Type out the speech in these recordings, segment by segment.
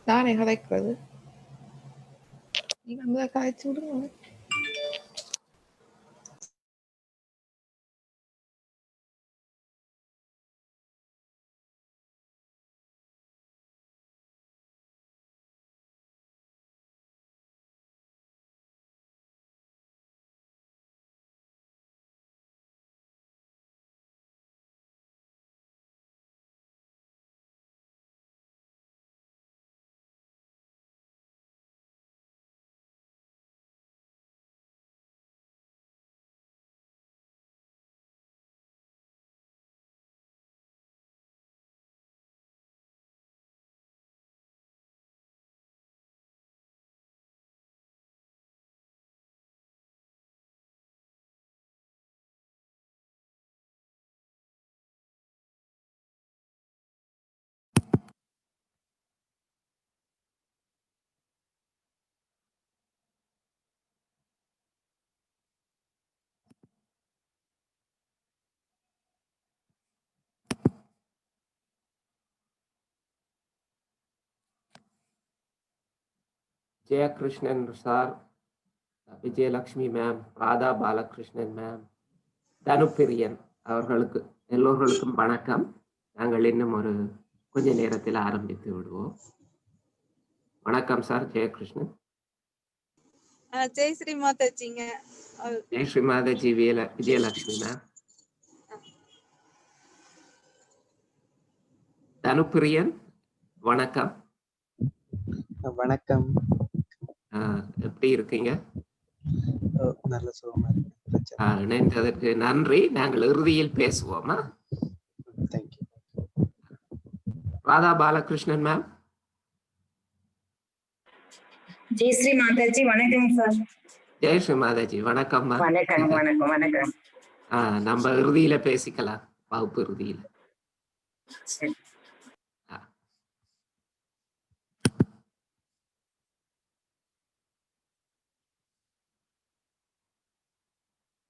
நானே கதைக்கிறது. நீங்க வந்து கதைச்சு விடுங்க. Jayakrishnan sir, Vijayalakshmi ma'am, Radha Balakrishnan ma'am, Dhanupriyan அவர்களுக்கு எல்லோர்களுக்கும் வணக்கம். நாங்கள் இன்னும் ஒரு கொஞ்ச நேரத்தில் ஆரம்பித்து விடுவோம். வணக்கம் சார் ஜெயகிருஷ்ணன். ஜெய் ஸ்ரீ மாதாஜிங்க. ஜெய் ஸ்ரீ மாதாஜி. விஜயலட்சுமி மேம். தனுப்பிரியன் வணக்கம். வணக்கம். எப்படி இருக்கீங்க? நல்ல சுகமா இருக்கு. இணைந்ததற்கு நன்றி. நாங்கள் இறுதியில் பேசுவோமா? தேங்க்யூ. ராதா பாலகிருஷ்ணன் மேம். ஜெய் ஸ்ரீ மாதாஜி. வணக்கம் சார். ஜெய் ஸ்ரீ மாதாஜி. வணக்கம். வணக்கம் வணக்கம் வணக்கம். நம்ம இறுதியில பேசிக்கலாம், வகுப்பு இறுதியில.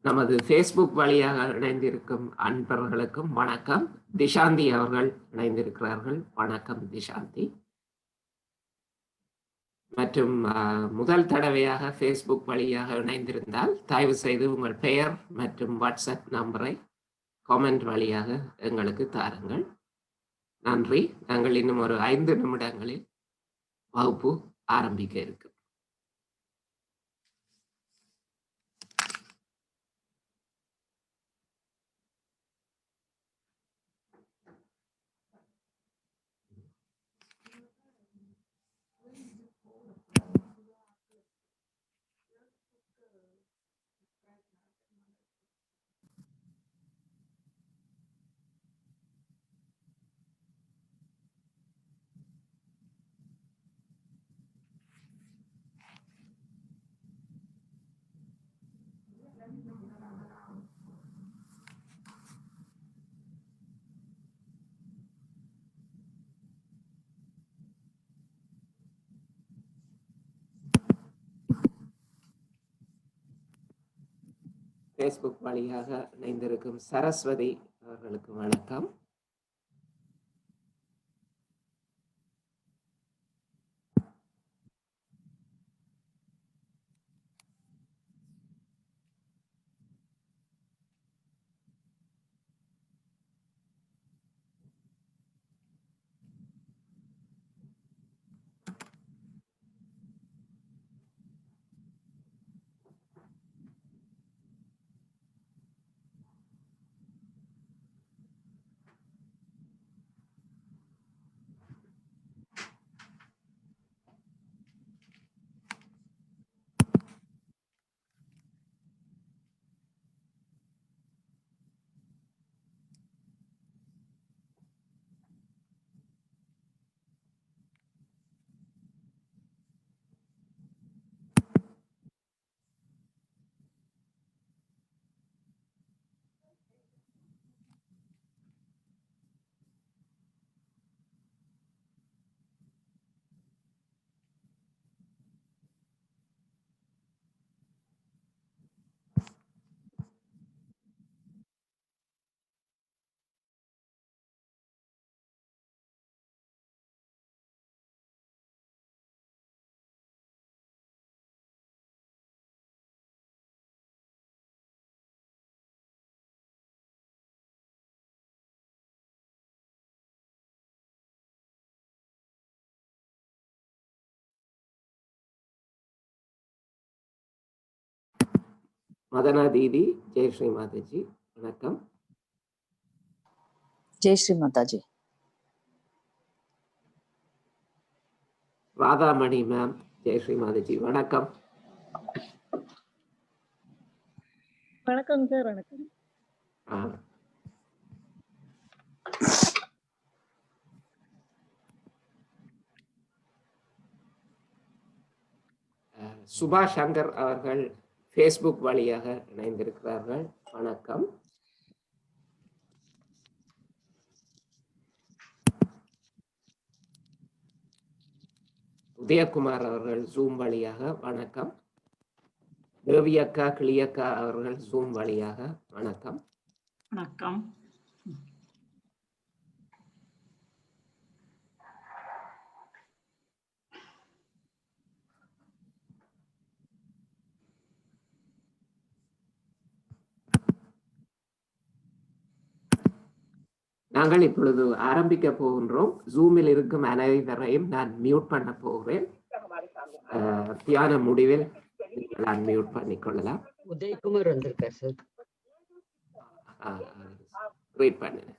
நமது ஃபேஸ்புக் வழியாக இணைந்திருக்கும் அன்பர்களுக்கும் வணக்கம். திஷாந்தி அவர்கள் இணைந்திருக்கிறார்கள். வணக்கம் திஷாந்தி. மற்றும் முதல் தடவையாக ஃபேஸ்புக் வழியாக இணைந்திருந்தால் தயவு செய்து உங்கள் பெயர் மற்றும் வாட்ஸ்அப் நம்பரை காமெண்ட் வழியாக எங்களுக்கு தாருங்கள். நன்றி. நாங்கள் இன்னும் ஒரு 5 நிமிடங்களில் வகுப்பு ஆரம்பிக்க இருக்கு. ஃபேஸ்புக் வழியாக இணைந்திருக்கும் சரஸ்வதி அவர்களுக்கு வணக்கம். மதனா தீதி, ஜெயஸ்ரீ மாதாஜி வணக்கம். ஜெயஸ்ரீ மாதாஜி. ராதாமணி மேம், ஜெயஸ்ரீ மாதாஜி வணக்கம். வணக்கம் சார். வணக்கம். சுபா சங்கர் அவர்கள் ஃபேஸ்புக் வழியாக இணைந்திருக்கிறார்கள். வணக்கம். உதயகுமார் அவர்கள் ஜூம் வழியாக வணக்கம். தேவி அக்கா, கிளியக்கா அவர்கள் ஜூம் வழியாக வணக்கம். வணக்கம். நாங்கள் இப்பொழுது ஆரம்பிக்க போகின்றோம். ஜூமில் இருக்கும் அனைவரையும் நான் மியூட் பண்ண போகிறேன். தியான முடிவில் நான் மியூட் பண்ணிக்கொள்ளலாம். உதயகுமார் வந்திருக்கார் சார். வெயிட் பண்ணுங்க.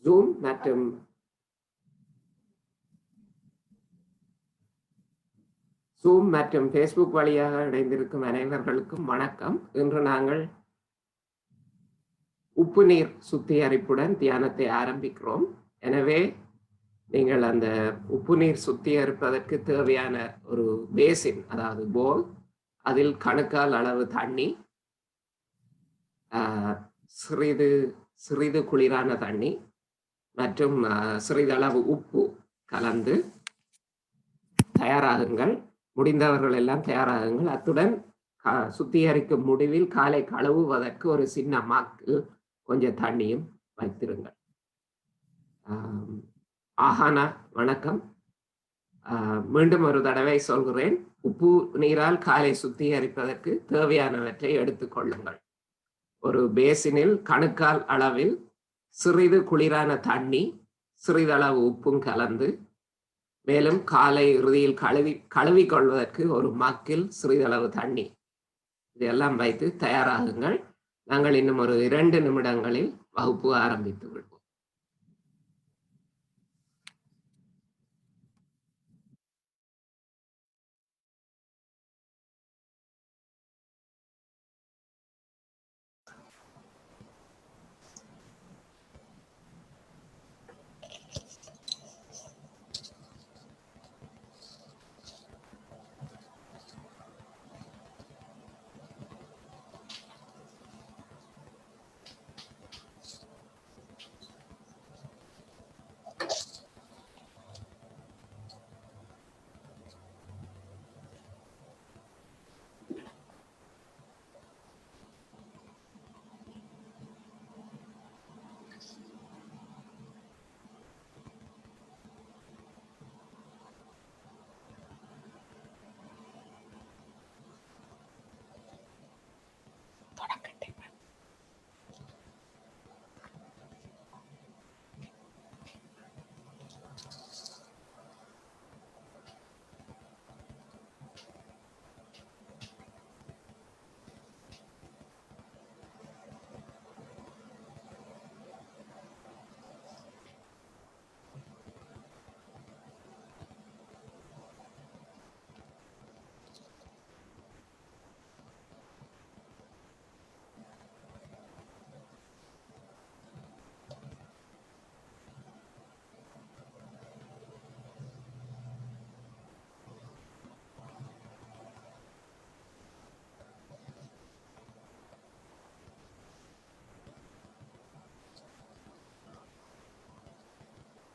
ஜூம் மற்றும் ஜூம் மற்றும் ஃபேஸ்புக் வழியாக இணைந்திருக்கும் அனைவர்களுக்கும் வணக்கம். இன்று நாங்கள் உப்பு நீர் சுத்திகரிப்புடன் தியானத்தை ஆரம்பிக்கிறோம். எனவே நீங்கள் அந்த உப்பு நீர் சுத்திகரிப்பதற்கு தேவையான ஒரு பேசின், அதாவது போல், அதில் கணுக்கால் அளவு தண்ணி, சிறிது குளிரான தண்ணி மற்றும் சிறிதளவு உப்பு கலந்து தயாராகுங்கள். முடிந்தவர்கள் எல்லாம் தயாராகுங்கள். அத்துடன் சுத்திகரிக்கும் முடிவில் காலை கழுவுவதற்கு ஒரு சின்ன மாக்கில் கொஞ்சம் தண்ணியும் வைத்திருங்கள். ஆஹானா வணக்கம். மீண்டும் ஒரு தடவை சொல்கிறேன், உப்பு நீரால் காலை சுத்திகரிப்பதற்கு தேவையானவற்றை எடுத்துக்கொள்ளுங்கள். ஒரு பேசினில் கணுக்கால் அளவில் சிறிது குளிரான தண்ணி, சிறிதளவு உப்பும் கலந்து, மேலும் காலை இறுதியில் கழுவிக்கொள்வதற்கு ஒரு மக்கில் சிறிதளவு தண்ணி, இதெல்லாம் வைத்து தயாராகுங்கள். நாங்கள் இன்னும் ஒரு 2 நிமிடங்களில் வகுப்பு ஆரம்பித்து விடுவோம்.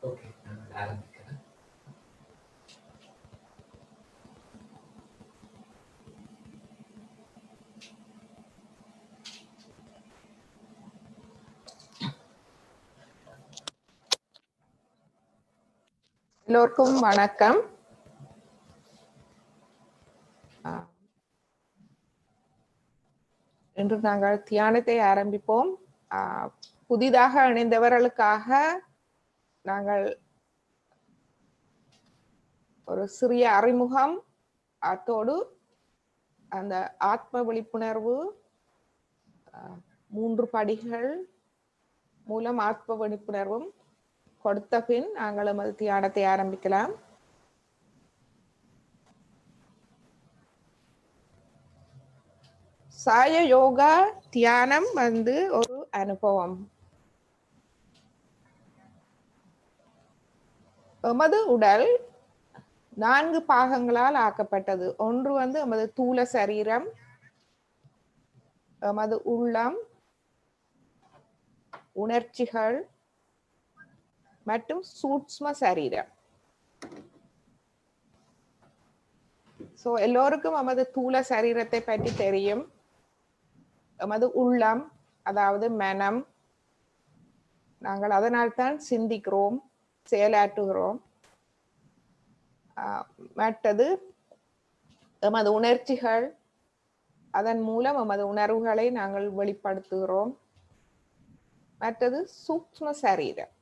ஓகே, நான் ஆரம்பிக்கிறேன். எல்லோருக்கும் வணக்கம். இன்று நாங்கள் தியானத்தை ஆரம்பிப்போம். புதிதாக இணைந்தவர்களுக்காக நாங்கள் ஒரு சிறிய அறிமுகம், அத்தோடு அந்த ஆத்ம விழிப்புணர்வு 3 படிகள் மூலம் ஆத்ம விழிப்புணர்வும் கொடுத்த பின் நாங்கள் எமது தியானத்தை ஆரம்பிக்கலாம். சாய யோகா தியானம் ஒரு அனுபவம். எமது உடல் 4 பாகங்களால் ஆக்கப்பட்டது. ஒன்று எமது தூல சரீரம், எமது உள்ளம், உணர்ச்சிகள் மற்றும் சூட்ச்ம சரீரம். எல்லோருக்கும் எமது தூல சரீரத்தை பற்றி தெரியும். எமது உள்ளம், அதாவது மனம், நாங்கள் அதனால்தான் சிந்திக்கிறோம், செயலாற்றுகிறோம். மற்றது எமது உணர்ச்சிகள், அதன் மூலம் எமது உணர்வுகளை நாங்கள் வெளிப்படுத்துகிறோம். மற்றது சூக்ஷ்ம சரீரம்.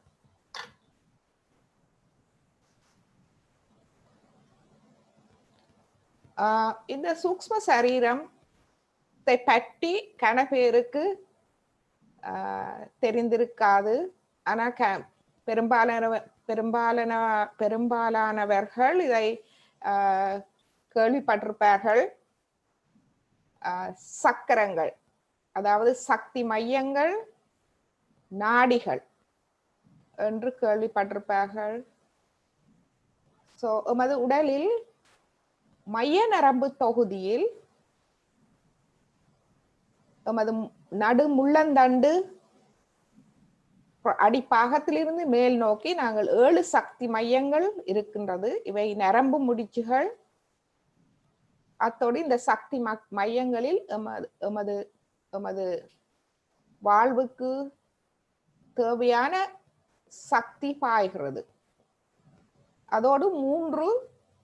இந்த சூக்ஷ்ம சரீரத்தை பற்றி கன பேருக்கு தெரிந்திருக்காது. ஆனா பெரும்பாலானவர்கள் இதை கேள்விப்பட்டிருப்பார்கள். சக்கரங்கள், அதாவது சக்தி மையங்கள், நாடிகள் என்று கேள்விப்பட்டிருப்பார்கள். எமது உடலில் மைய நரம்பு தொகுதியில் எமது நடு முள்ளந்தண்டு அடிப்பாகத்திலிருந்து மேல் நோக்கி நாங்கள் 7 சக்தி மையங்கள் இருக்கின்றது. இவை நரம்பு முடிச்சுகள். அத்தோடு இந்த சக்தி மையங்களில் எமது வாழ்வுக்கு தேவையான சக்தி பாய்கிறது. அதோடு 3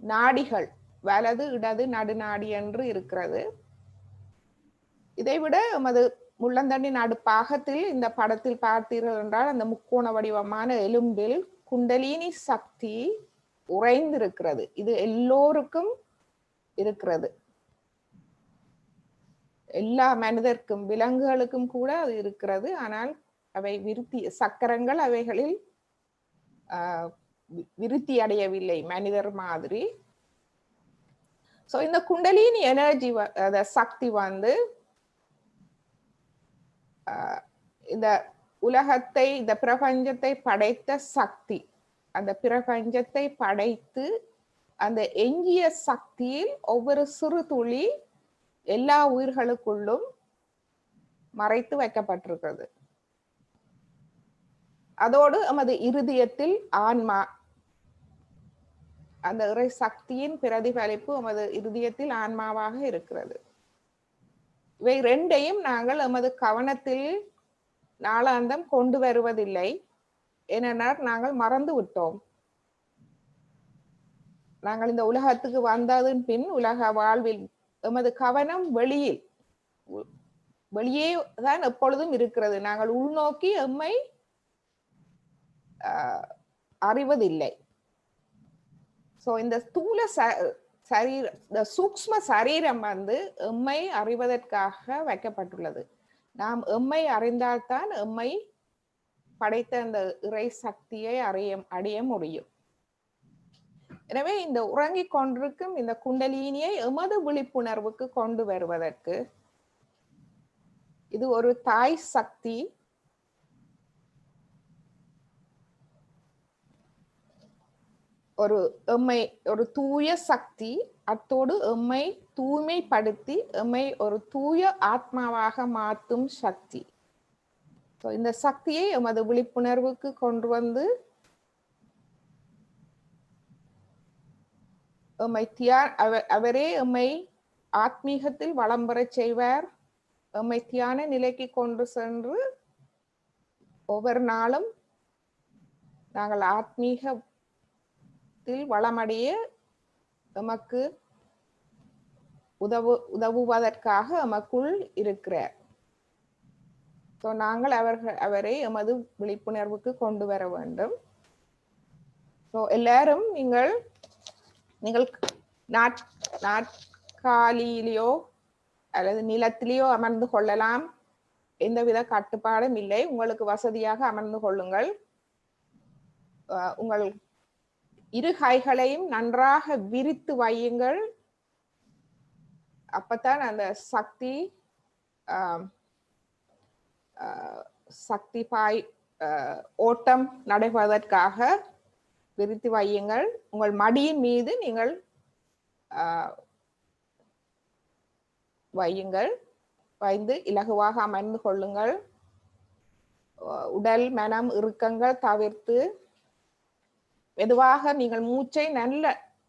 நாடிகள், வலது, இடது, நடுநாடி என்று இருக்கிறது. இதைவிட எமது முள்ளந்தண்டின் நடுப்பாகத்தில் இந்த படத்தில் பார்த்தீர்கள் என்றால் அந்த முக்கோண வடிவமான எலும்பில் குண்டலினி சக்தி உறைந்திருக்கிறது. இது எல்லோருக்கும் இருக்கிறது. எல்லா மனிதர்க்கும், விலங்குகளுக்கும் கூட அது இருக்கிறது. ஆனால் அவை சக்கரங்கள் அவைகளில் விருத்தி அடையவில்லை மனிதர் மாதிரி. இந்த குண்டலினி எனர்ஜி, சக்தி இந்த உலகத்தை, இந்த பிரபஞ்சத்தை படைத்த சக்தி. அந்த பிரபஞ்சத்தை படைத்து அந்த எஞ்சிய சக்தியில் ஒவ்வொரு சிறு துளி எல்லா உயிர்களுக்குள்ளும் மறைத்து வைக்கப்பட்டிருக்கிறது. அதோடு நமது இருதயத்தில் ஆன்மா, அந்த இறை சக்தியின் பிரதிபலிப்பு நமது இருதயத்தில் ஆன்மாவாக இருக்கிறது. இவை 2ஐயும் நாங்கள் எமது கவனத்தில் நாளாந்தம் கொண்டு வருவதில்லை. ஏனென்றால் நாங்கள் மறந்து விட்டோம். நாங்கள் இந்த உலகத்துக்கு வந்ததன் பின் உலக வாழ்வில் எமது கவனம் வெளியே தான் எப்பொழுதும் இருக்கிறது. நாங்கள் உள்நோக்கி எம்மை அறிவதில்லை. இந்த ஸ்தூல இந்த சூக்ஷ்ம சரீரம் எம்மை அறிவதற்காக வைக்கப்பட்டுள்ளது. நாம் எம்மை அறிந்தால்தான் எம்மை படைத்த அந்த இறை சக்தியை அடைய முடியும். எனவே இந்த உறங்கிக் கொண்டிருக்கும் இந்த குண்டலினியை எமது விழிப்புணர்வுக்கு கொண்டு வருவதற்கு இது ஒரு தாய் சக்தி. ஒரு தூய சக்தி. அத்தோடு எம்மை தூய்மைப்படுத்தி எம்மை ஒரு தூய ஆத்மாவாக மாற்றும் சக்தி. இந்த சக்தியை எமது விழிப்புணர்வுக்கு கொண்டு வந்து அவரே எம்மை ஆத்மீகத்தில் வளம் பெற செய்வார். எம்மை தியான நிலைக்கு கொண்டு சென்று ஒவ்வொரு நாளும் நாங்கள் ஆத்மீகத்தில் வளமடைய எமக்கு உதவுவதற்காக எமக்குள் இருக்கிறார். நாங்கள் அவரை எமது விழிப்புணர்வுக்கு கொண்டு வர வேண்டும். ஸோ எல்லாரும் நீங்கள் நீங்கள் நாற்காலியிலேயோ அல்லது நிலத்திலேயோ அமர்ந்து கொள்ளலாம். எந்தவித கட்டுப்பாடும் இல்லை. உங்களுக்கு வசதியாக அமர்ந்து கொள்ளுங்கள். உங்கள் இரு கைகளையும் நன்றாக விரித்து வையுங்கள். அப்பத்தான் அந்த சக்தி பாய் ஓட்டம் நடைபெறுவதற்காக விரித்து வையுங்கள். உங்கள் மடியின் மீது நீங்கள் வையுங்கள். வைந்து இலகுவாக அமர்ந்து கொள்ளுங்கள். உடல் மனம் இறுக்கங்கள் தவிர்த்து மெதுவாக நீங்கள் மூச்சை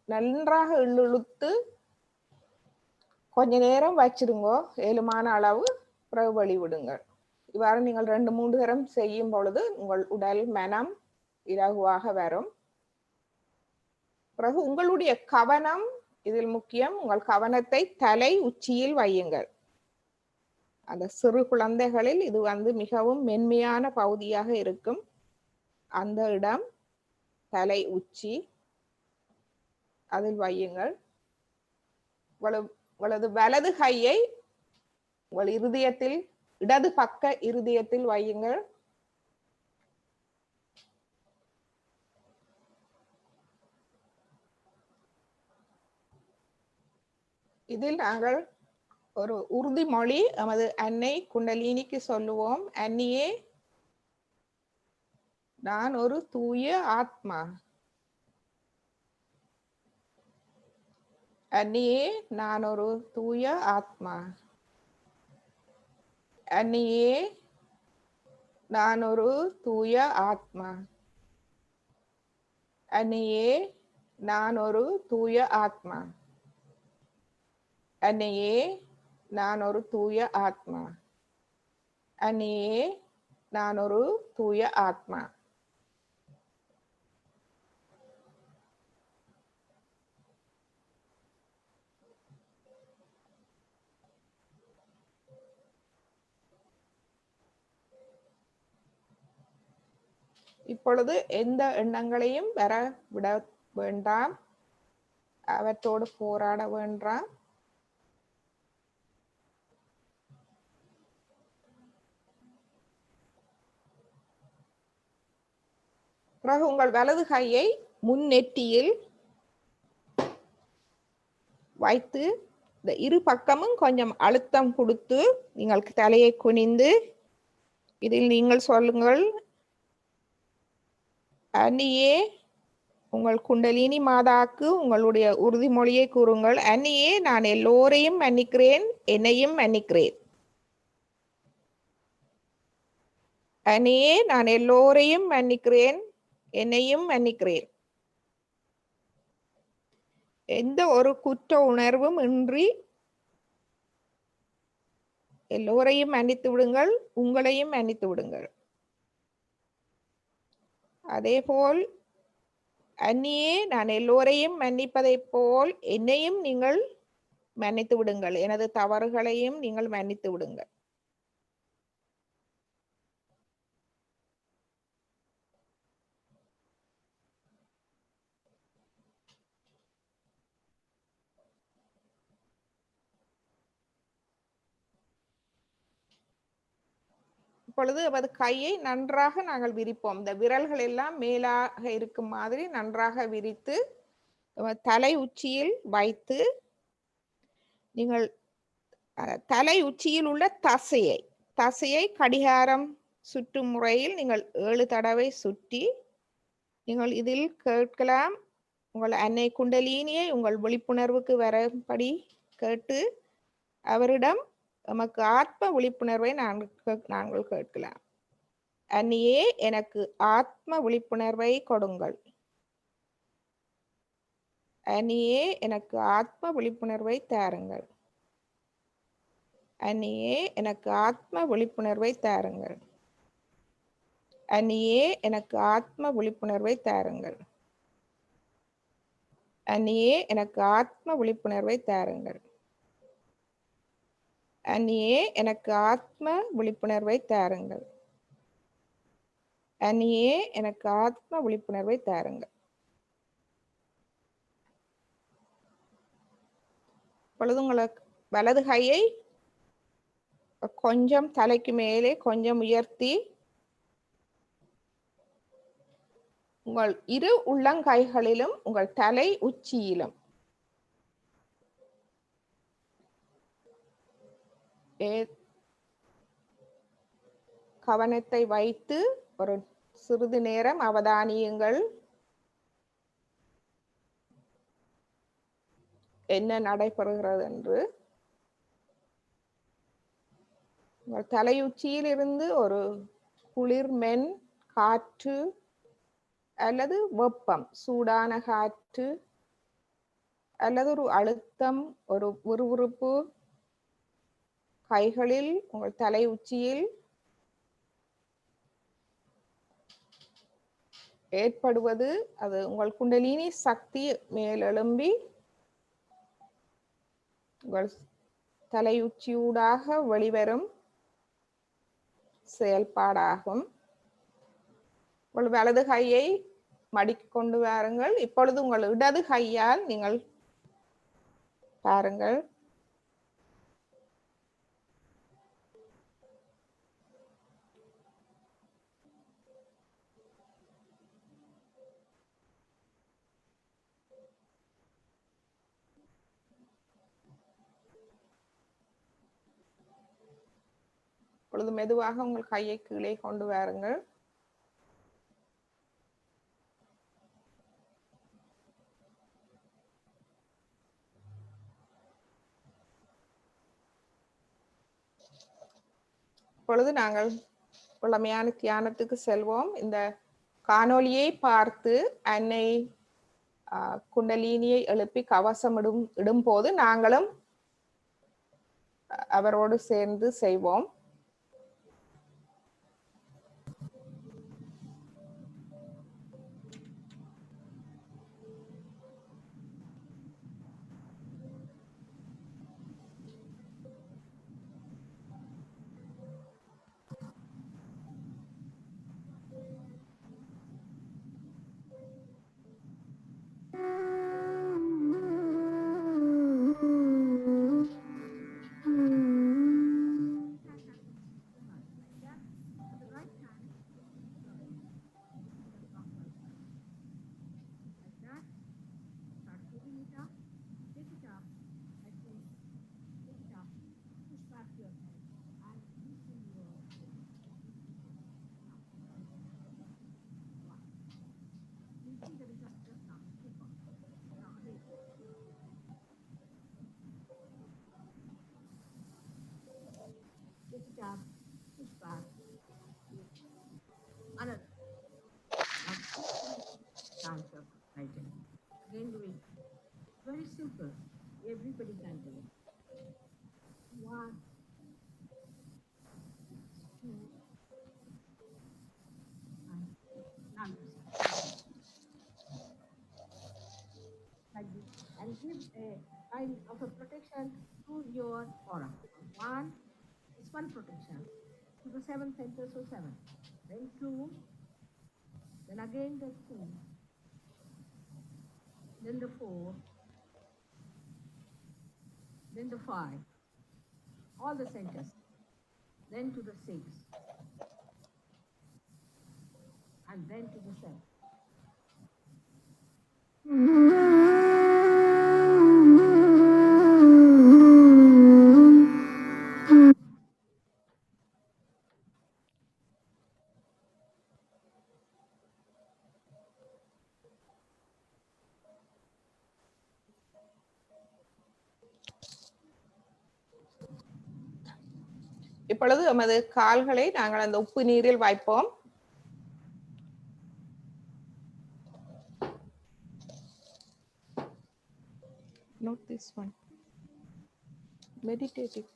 நன்றாக இழுத்து கொஞ்ச நேரம் வச்சிருங்கோ. ஏழுமான அளவு பிறகு வெளிவிடுங்கள். இவ்வாறு நீங்கள் 2-3 தரம் செய்யும் பொழுது உங்கள் உடல் மனம் இலகுவாக வரும். பிறகு உங்களுடைய கவனம் இதில் முக்கியம். உங்கள் கவனத்தை தலை உச்சியில் வையுங்கள். அந்த சிறு குழந்தைகளில் இது மிகவும் மென்மையான பகுதியாக இருக்கும். அந்த இடம் தலை உச்சி, அதில் வையுங்கள். உங்களது வலது கையை உங்கள் இருதயத்தில், இடது பக்க இருதயத்தில் வையுங்கள். இதில் நாங்கள் ஒரு உறுதிமொழி நமது அன்னை குண்டலினிக்கு சொல்லுவோம். அன்னியே, நான் ஒரு தூய ஆத்மா. அன்னியே, நான் ஒரு தூய ஆத்மா. அன்னியே, நான் ஒரு தூய ஆத்மா. அன்னியே, நான் ஒரு தூய ஆத்மா. அன்னையே, நான் ஒரு தூய ஆத்மா. அன்னையே, நான் ஒரு தூய ஆத்மா. இப்பொழுது எந்த எண்ணங்களையும் வர விட வேண்டாம். அவற்றோடு போராட வேண்டாம். பிறகு உங்கள் வலது கையை முன்னெற்றியில் வைத்து இந்த இரு பக்கமும் கொஞ்சம் அழுத்தம் கொடுத்து நீங்கள் தலையை குனிந்து இதில் நீங்கள் சொல்லுங்கள், அன்னியே, உங்கள் குண்டலினி மாதாக்கு உங்களுடைய உறுதிமொழியை கூறுங்கள். அன்னியே, நான் எல்லோரையும் மன்னிக்கிறேன், என்னையும் மன்னிக்கிறேன். அன்னியே, நான் எல்லோரையும் மன்னிக்கிறேன், என்னையும் மன்னிக்கிறேன். எந்த ஒரு குற்ற உணர்வும் இன்றி எல்லோரையும் மன்னித்து விடுங்கள், உங்களையும் மன்னித்து விடுங்கள். அதேபோல் அன்னியே, நான் எல்லோரையும் மன்னிப்பதை போல் என்னையும் நீங்கள் மன்னித்து விடுங்கள். எனது தவறுகளையும் நீங்கள் மன்னித்து விடுங்கள். இப்பொழுது அவரது கையை நன்றாக நாங்கள் விரிப்போம். இந்த விரல்கள் எல்லாம் மேலாக இருக்கும் மாதிரி நன்றாக விரித்து தலை உச்சியில் வைத்து நீங்கள் தலை உச்சியில் உள்ள தசையை கடிகாரம் சுற்றும் முறையில் நீங்கள் 7 தடவை சுற்றி நீங்கள் இதில் கேட்கலாம். உங்கள் அன்னை குண்டலினியை உங்கள் விழிப்புணர்வுக்கு வரும்படி கேட்டு அவரிடம் நமக்கு ஆத்ம விழிப்புணர்வை நாங்கள் கேட்கலாம். அன்னியே, எனக்கு ஆத்ம விழிப்புணர்வை கொடுங்கள். அன்னியே, எனக்கு ஆத்ம விழிப்புணர்வை தாருங்கள். அன்னியே, எனக்கு ஆத்ம விழிப்புணர்வை தாருங்கள். அன்னியே, எனக்கு ஆத்ம விழிப்புணர்வை தாருங்கள். அன்னியே, எனக்கு ஆத்ம விழிப்புணர்வை தாருங்கள். அன்னியே, எனக்கு ஆத்ம விழிப்புணர்வை தாருங்கள். அன்னியே, எனக்கு ஆத்ம விழிப்புணர்வை தாருங்கள். இப்பொழுது உங்களுக்கு வலது கையை கொஞ்சம் தலைக்கு மேலே கொஞ்சம் உயர்த்தி உங்கள் இரு உள்ளங்கைகளிலும் உங்கள் தலை உச்சியிலும் கவனத்தை வைத்து ஒரு சிறிது நேரம் அவதானியுங்கள். என்ன நடைபெறுகிறது என்று. உங்கள் தலையுச்சியில் இருந்து ஒரு குளிர் மென் காற்று அல்லது வெப்பம், சூடான காற்று அல்லது ஒரு அழுத்தம், ஒரு விறுவிறுப்பு கைகளில் உங்கள் தலை உச்சியில் ஏற்படுவது, அது உங்கள் குண்டலினி சக்தி மேலெழும்பி உங்கள் தலையுச்சியூடாக வெளிவரும் செயல்பாடாகும். உங்கள் வலது கையை மடிக்கு கொண்டு வாருங்கள். இப்பொழுது உங்கள் இடது கையால் நீங்கள் பாருங்கள். இப்பொழுது மெதுவாக உங்கள் கையை கீழே கொண்டு வாருங்கள். இப்பொழுது நாங்கள் வழமையான தியானத்துக்கு செல்வோம். இந்த காணொளியை பார்த்து அன்னை குண்டலினியை எழுப்பி கவசம் இடும் போது நாங்களும் அவரோடு சேர்ந்து செய்வோம். Again, do it. Very simple. Everybody can do it. 1, 2, and now like this. And give a kind of a protection to your aura. 1 is one protection to the 7 centers of 7. Then 2, then again the 2. Then the 4, then the 5, all the centers, then to the 6, and then to the 7. இப்பொழுது நமது கால்களை நாங்கள் அந்த உப்பு நீரில் வைப்போம். Not this one. Meditative.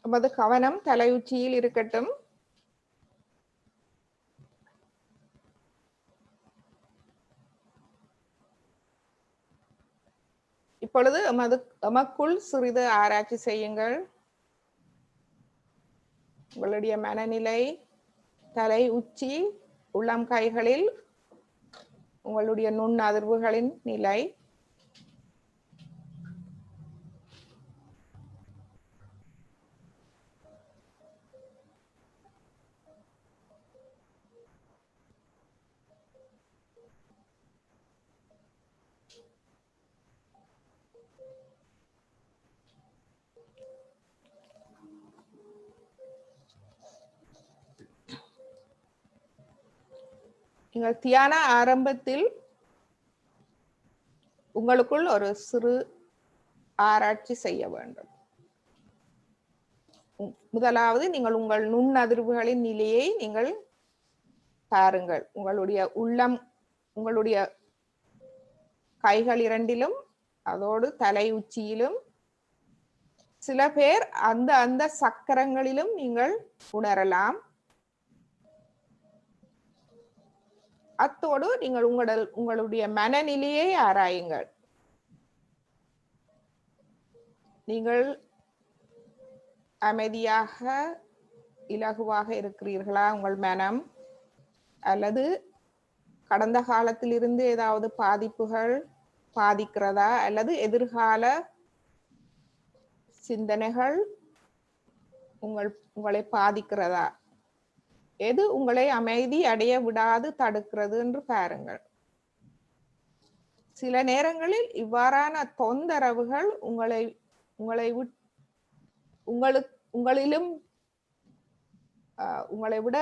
நமது கவனம் தலையுச்சியில் இருக்கட்டும். இப்பொழுது எமக்குள் சிறிது ஆராய்ச்சி செய்யுங்கள். உங்களுடைய மனநிலை, தலை உச்சி, உள்ளம் கைகளில் உங்களுடைய நுண் அதிர்வுகளின் நிலை. நீங்கள் தியான ஆரம்பத்தில் உங்களுக்குள் ஒரு சிறு ஆராய்ச்சி செய்ய வேண்டும். முதலாவது நீங்கள் உங்கள் நுண்ணதிர்வுகளின் நிலையை நீங்கள் பாருங்கள். உங்களுடைய உள்ளம், உங்களுடைய கைகள் இரண்டிலும், அதோடு தலை உச்சியிலும், சில பேர் அந்த அந்த சக்கரங்களிலும் நீங்கள் உணரலாம். அத்தோடு நீங்கள் உங்களுடைய மனநிலையை ஆராயுங்கள். நீங்கள் அமைதியாக இலகுவாக இருக்கிறீர்களா உங்கள் மனம், அல்லது கடந்த காலத்தில் இருந்து ஏதாவது பாதிப்புகள் பாதிக்கிறதா, அல்லது எதிர்கால சிந்தனைகள் உங்களை பாதிக்கிறதா? எது உங்களை அமைதி அடைய விடாது தடுக்கிறது என்று பாருங்கள். சில நேரங்களில் இவ்வாறான தொந்தரவுகள் உங்களிலும் உங்களை விட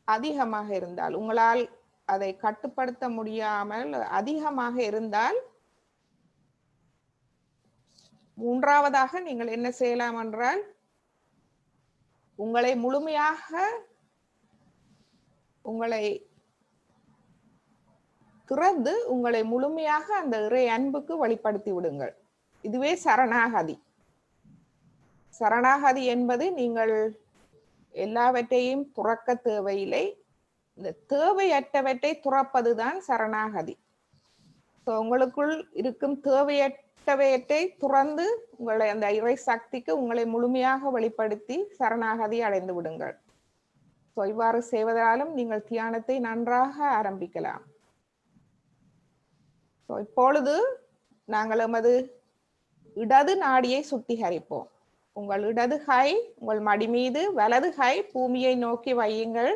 அதிகமாக இருந்தால், உங்களால் அதை கட்டுப்படுத்த முடியாமல் அதிகமாக இருந்தால், மூன்றாவதாக நீங்கள் என்ன செய்யலாம் என்றால், உங்களை முழுமையாக திறந்து உங்களை முழுமையாக அந்த இறை அன்புக்கு வழிபடுத்தி விடுங்கள். இதுவே சரணாகதி. சரணாகதி என்பது நீங்கள் எல்லாவற்றையும் துறக்க தேவையில்லை, இந்த தேவையற்றவற்றை துறப்பதுதான் சரணாகதி. உங்களுக்குள் இருக்கும் தேவையற்றவற்றை துறந்து உங்களை அந்த இறை சக்திக்கு உங்களை முழுமையாக வெளிப்படுத்தி சரணாகதி அடைந்து விடுங்கள். இவ்வாறு செய்வதாலும் நீங்கள் தியானத்தை நன்றாக ஆரம்பிக்கலாம். இப்பொழுது நாங்கள் எமது இடது நாடியை சுத்திகரிப்போம். உங்கள் இடது கை உங்கள் மடி மீது, வலது கை பூமியை நோக்கி வையுங்கள்.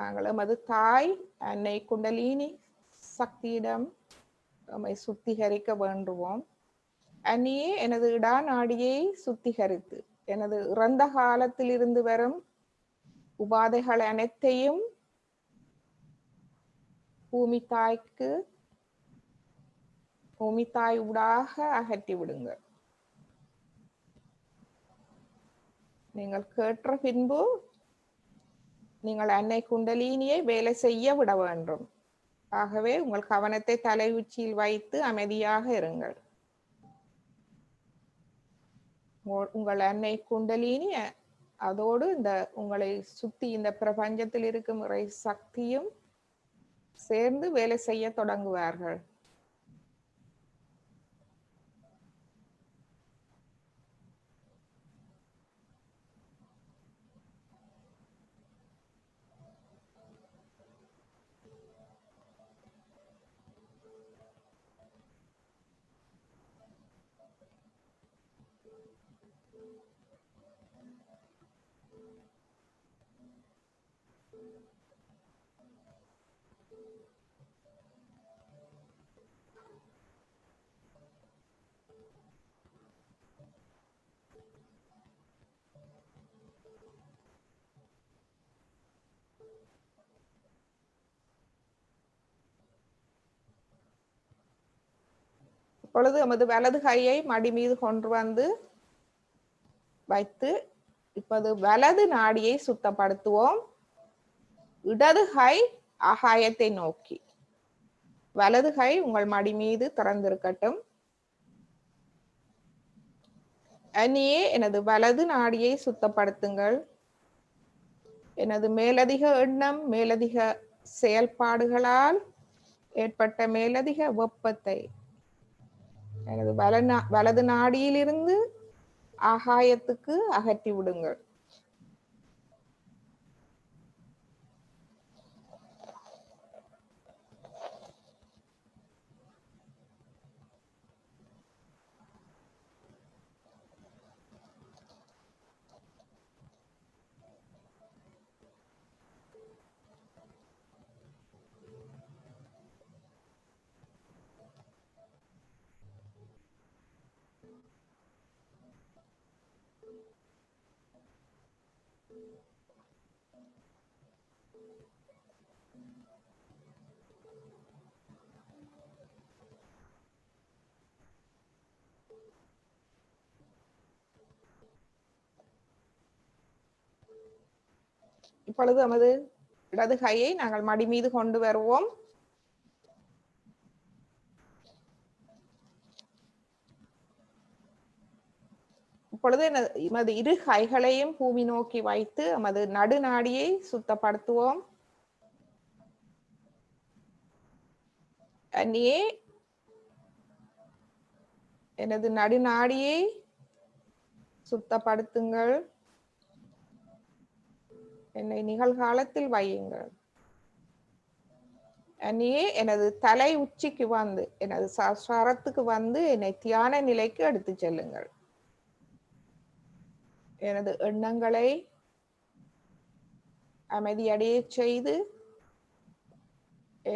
நாங்கள் எமது தாய் அன்னை குண்டலினி சக்தியிடம் நம்மை சுத்திகரிக்க வேண்டுவோம். அன்னியே, எனது இடா நாடியை சுத்திகரித்து எனது இறந்த காலத்தில் இருந்து வரும் உபாதைகள் அனைத்தையும் பூமி தாய் ஊடாக அகற்றி விடுங்க. நீங்கள் கேட்ட பின்பு நீங்கள் அன்னை குண்டலினியை வேலை செய்ய விட வேண்டும். ஆகவே உங்கள் கவனத்தை தலை உச்சியில் வைத்து அமைதியாக இருங்கள். உங்கள் அன்னை குண்டலினி அதோடு உங்களை சுத்தி இந்த பிரபஞ்சத்தில் இருக்கும் இறை சக்தியும் சேர்ந்து வேலை செய்ய தொடங்குவார்கள். இப்பொழுது நமது வலது கையை மடி மீது கொண்டு வந்து வைத்து இப்போது வலது நாடியை சுத்தப்படுத்துவோம். இடது கை ஆகாயத்தை நோக்கி, வலது கை உங்கள் மடி மீது திறந்திருக்கட்டும். அந்நியே எனது வலது நாடியை சுத்தப்படுத்துங்கள். எனது மேலதிக எண்ணம், மேலதிக செயல்பாடுகளால் ஏற்பட்ட மேலதிக வெப்பத்தை எனது வலது நாடியிலிருந்து ஆகாயத்துக்கு அகற்றி விடுங்கள். இப்பொழுது நமது இடது கையை நாங்கள் மடி மீது கொண்டு வருவோம். இப்பொழுது எமது இரு கைகளையும் பூமி நோக்கி வைத்து எமது நடுநாடியை சுத்தப்படுத்துவோம். அந்நியே எனது நடுநாடியை சுத்தப்படுத்துங்கள். என்னை நிகழ்காலத்தில் வையுங்கள். அந்நியே எனது தலை உச்சிக்கு வந்து எனது சரத்துக்கு வந்து என்னை தியான நிலைக்கு எடுத்து செல்லுங்கள். எனது எண்ணங்களை அமைதியடைய செய்து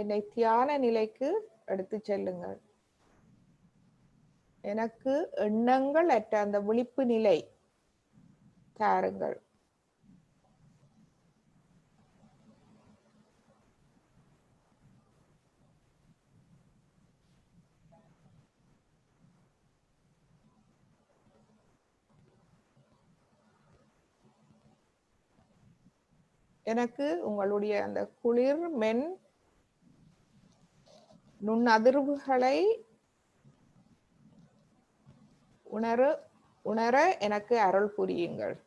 என்னை தியான நிலைக்கு எடுத்து செல்லுங்கள். எனக்கு எண்ணங்கள் அற்ற அந்த விழிப்பு நிலை தாருங்கள். எனக்கு உங்களுடைய அந்த குளிர் மென் நுண்ணதிர்வுகளை உணர எனக்கு அருள் புரியுங்கள்.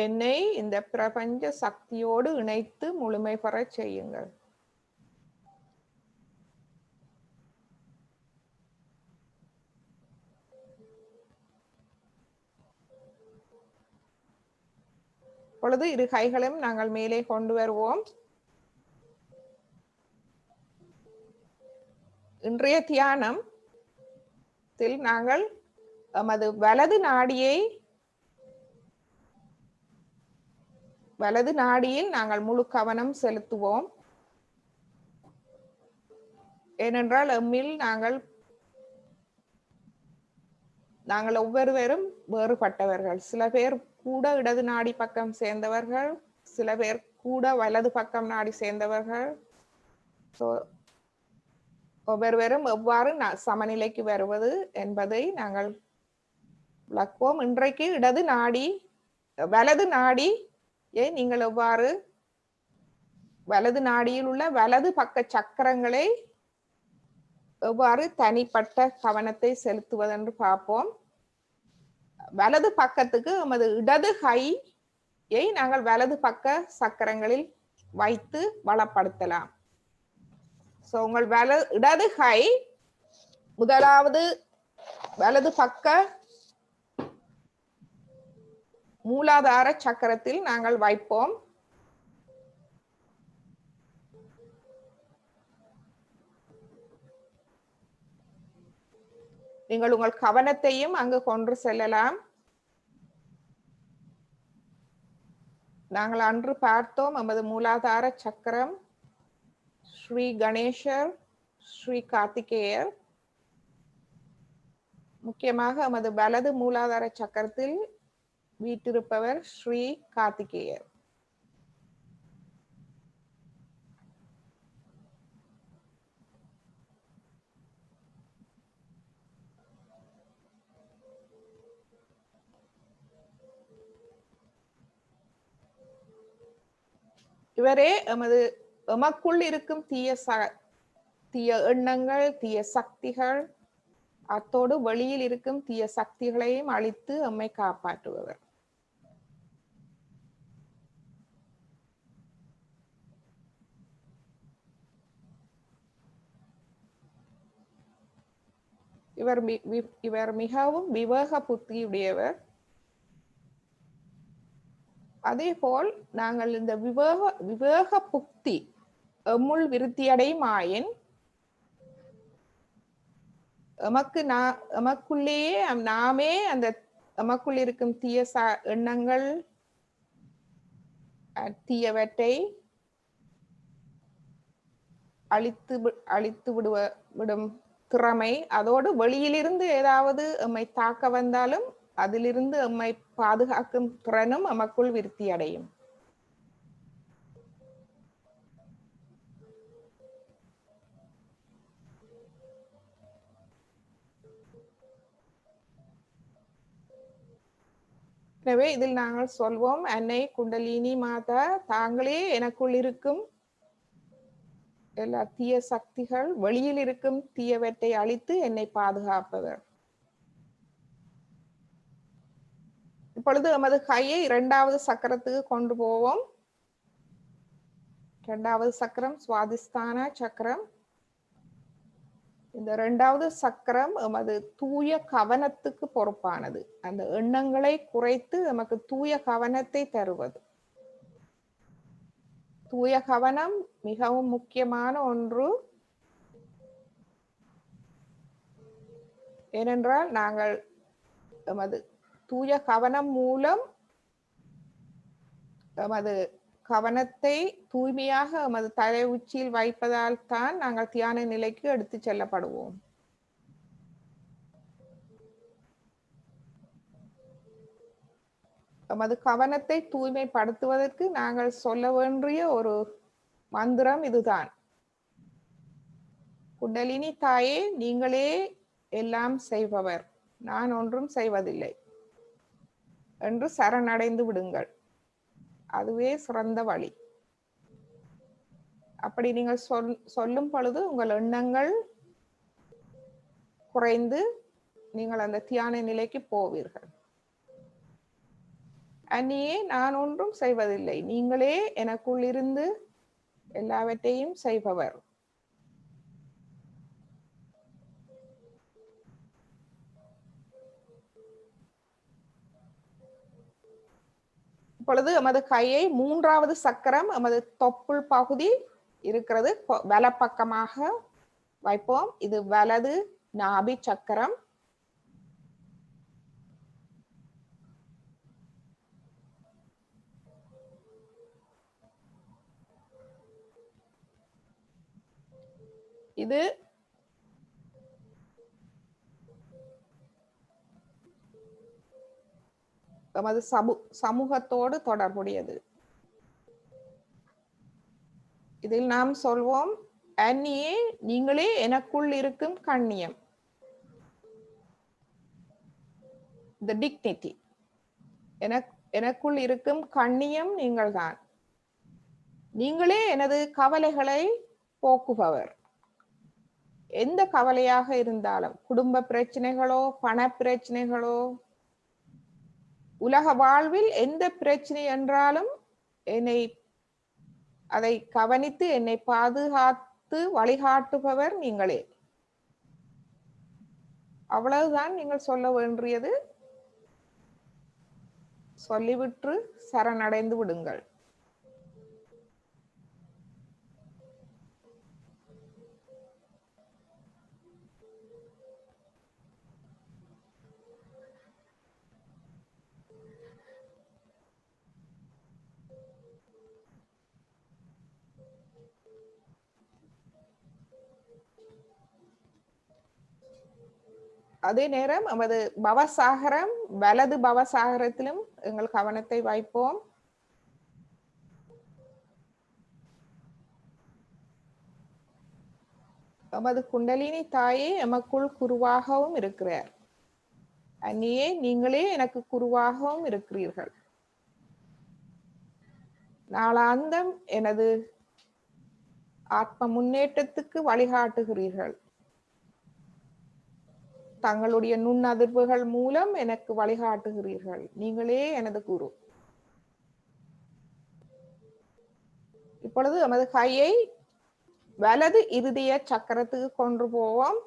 என்னை இந்த பிரபஞ்ச சக்தியோடு இணைத்து முழுமை பெறச் செய்யுங்கள். பொழுது இரு கைகளும் நாங்கள் மேலே கொண்டு வருவோம். இன்றைய தியானத்தில் நாங்கள் நமது வலது நாடியில் நாங்கள் முழு கவனம் செலுத்துவோம். ஏனென்றால் எம்மில் நாங்கள் ஒவ்வொருவரும் வேறுபட்டவர்கள். சில பேர் கூட இடது நாடி பக்கம் சேர்ந்தவர்கள், சில பேர் கூட வலது பக்கம் நாடி சேர்ந்தவர்கள். ஒவ்வொருவரும் எவ்வாறு சமநிலைக்கு வருவது என்பதை நாங்கள் விளக்குவோம். இன்றைக்கு வலது நாடியை நீங்கள் எவ்வாறு வலது நாடியில் உள்ள வலது பக்க சக்கரங்களை எவ்வாறு தனிப்பட்ட கவனத்தை செலுத்துவதென்று பார்ப்போம். வலது பக்கத்துக்கு நமது இடது கையை நாங்கள் வலது பக்க சக்கரங்களில் வைத்து வளப்படுத்தலாம். உங்கள் இடது கை முதலாவது வலது பக்க மூலாதார சக்கரத்தில் நாங்கள் வைப்போம். நீங்கள் உங்கள் கவனத்தையும் அங்கு கொண்டு செல்லலாம். நாங்கள் அன்று பார்த்தோம் நமது மூலாதார சக்கரம் ஸ்ரீ கணேசர், ஸ்ரீ கார்த்திகேயர். முக்கியமாக நமது வலது மூலாதார சக்கரத்தில் வீற்றிருப்பவர் ஸ்ரீ கார்த்திகேயர். இவரே எமக்குள் இருக்கும் தீய எண்ணங்கள், தீய சக்திகள், அத்தோடு வெளியில் இருக்கும் தீய சக்திகளையும் அழித்து எம்மை காப்பாற்றுபவர். இவர் மிகவும் விவேக புத்தியுடையவர். அதே போல் நாங்கள் இந்த விவேக புத்தி எம்முள் விருத்தியடையும் ஆயின் எமக்குள்ளேயே நாமே அந்த எமக்குள் இருக்கும் தீய எண்ணங்கள், தீயவற்றை அழித்து விடும் திறமை, அதோடு வெளியிலிருந்து ஏதாவது எம்மை தாக்க வந்தாலும் அதிலிருந்து எம்மை பாதுகாக்கும் திறனும் எமக்குள் விருத்தி அடையும். எனவே இதில் நாங்கள் சொல்வோம், அன்னை குண்டலினி மாதா தாங்களே எனக்குள் இருக்கும் எல்லா தீய சக்திகள், வெளியில் இருக்கும் தீயவற்றை அழித்து என்னை பாதுகாப்பவர். இப்பொழுது எமது கையை 2வது சக்கரத்துக்கு கொண்டு போவோம். 2வது சக்கரம் சுவாதிஸ்தான சக்கரம். இந்த 2வது சக்கரம் எமது தூய கவனத்துக்கு பொறுப்பானது. அந்த எண்ணங்களை குறைத்து எமக்கு தூய கவனத்தை தருவது. தூய கவனம் மிகவும் முக்கியமான ஒன்று. ஏனென்றால் நாங்கள் எமது தூய கவனம் மூலம் எமது கவனத்தை தூய்மையாக எமது தலை உச்சியில் வைப்பதால் தான் நாங்கள் தியான நிலைக்கு எடுத்து செல்லப்படுவோம். எமது கவனத்தை தூய்மைப்படுத்துவதற்கு நாங்கள் சொல்ல வேண்டிய ஒரு மந்திரம் இதுதான். குண்டலினி தாயே, நீங்களே எல்லாம் செய்பவர், நான் ஒன்றும் செய்வதில்லை என்று சரணடைந்து விடுங்கள். அதுவே சிறந்த வழி. அப்படி நீங்கள் சொல்லும் பொழுது உங்கள் எண்ணங்கள் குறைந்து நீங்கள் அந்த தியான நிலைக்கு போவீர்கள். அன்னியே, நான் ஒன்றும் செய்வதில்லை, நீங்களே எனக்குள் இருந்து எல்லாவற்றையும் செய்பவர். இப்பொழுது எமது கையை 3வது சக்கரம் எமது தொப்புள் பகுதி இருக்கிறது வலப்பக்கமாக வைப்போம். இது வலது நாபி சக்கரம். இது எமது சமூகத்தோடு தொடர்புடையது. இதில் நாம் சொல்வோம், அன்னியே, நீங்களே எனக்குள் இருக்கும் கண்ணியம், the dignity. எனக்குள் இருக்கும் கண்ணியம் நீங்கள்தான். நீங்களே எனது கவலைகளை போக்குபவர். எந்த கவலையாக இருந்தாலும், குடும்ப பிரச்சனைகளோ, பண பிரச்சனைகளோ, உலக வாழ்வில் எந்த பிரச்சனை என்றாலும் அதை கவனித்து என்னை பாதுகாத்து வழிகாட்டுபவர் நீங்களே. அவ்வளவுதான் நீங்கள் சொல்ல வேண்டியது. சொல்லிவிட்டு சரணடைந்து விடுங்கள். அதே நேரம் நமது பவசாகரம், வலது பவசாகரத்திலும் எங்கள் கவனத்தை வைப்போம். நமது குண்டலினி தாயே எமக்குள் குருவாகவும் இருக்கிறார். அன்னியே, நீங்களே எனக்கு குருவாகவும் இருக்கிறீர்கள். நாளாந்தம் எனது ஆத்ம முன்னேற்றத்துக்கு வழிகாட்டுகிறீர்கள். தங்களுடைய நுண்ணதிர்வுகள் மூலம் எனக்கு வழிகாட்டுகிறீர்கள். நீங்களே எனது குரு. இப்பொழுது நமது கையை வலது இருதய சக்கரத்துக்கு கொண்டு போவோம்.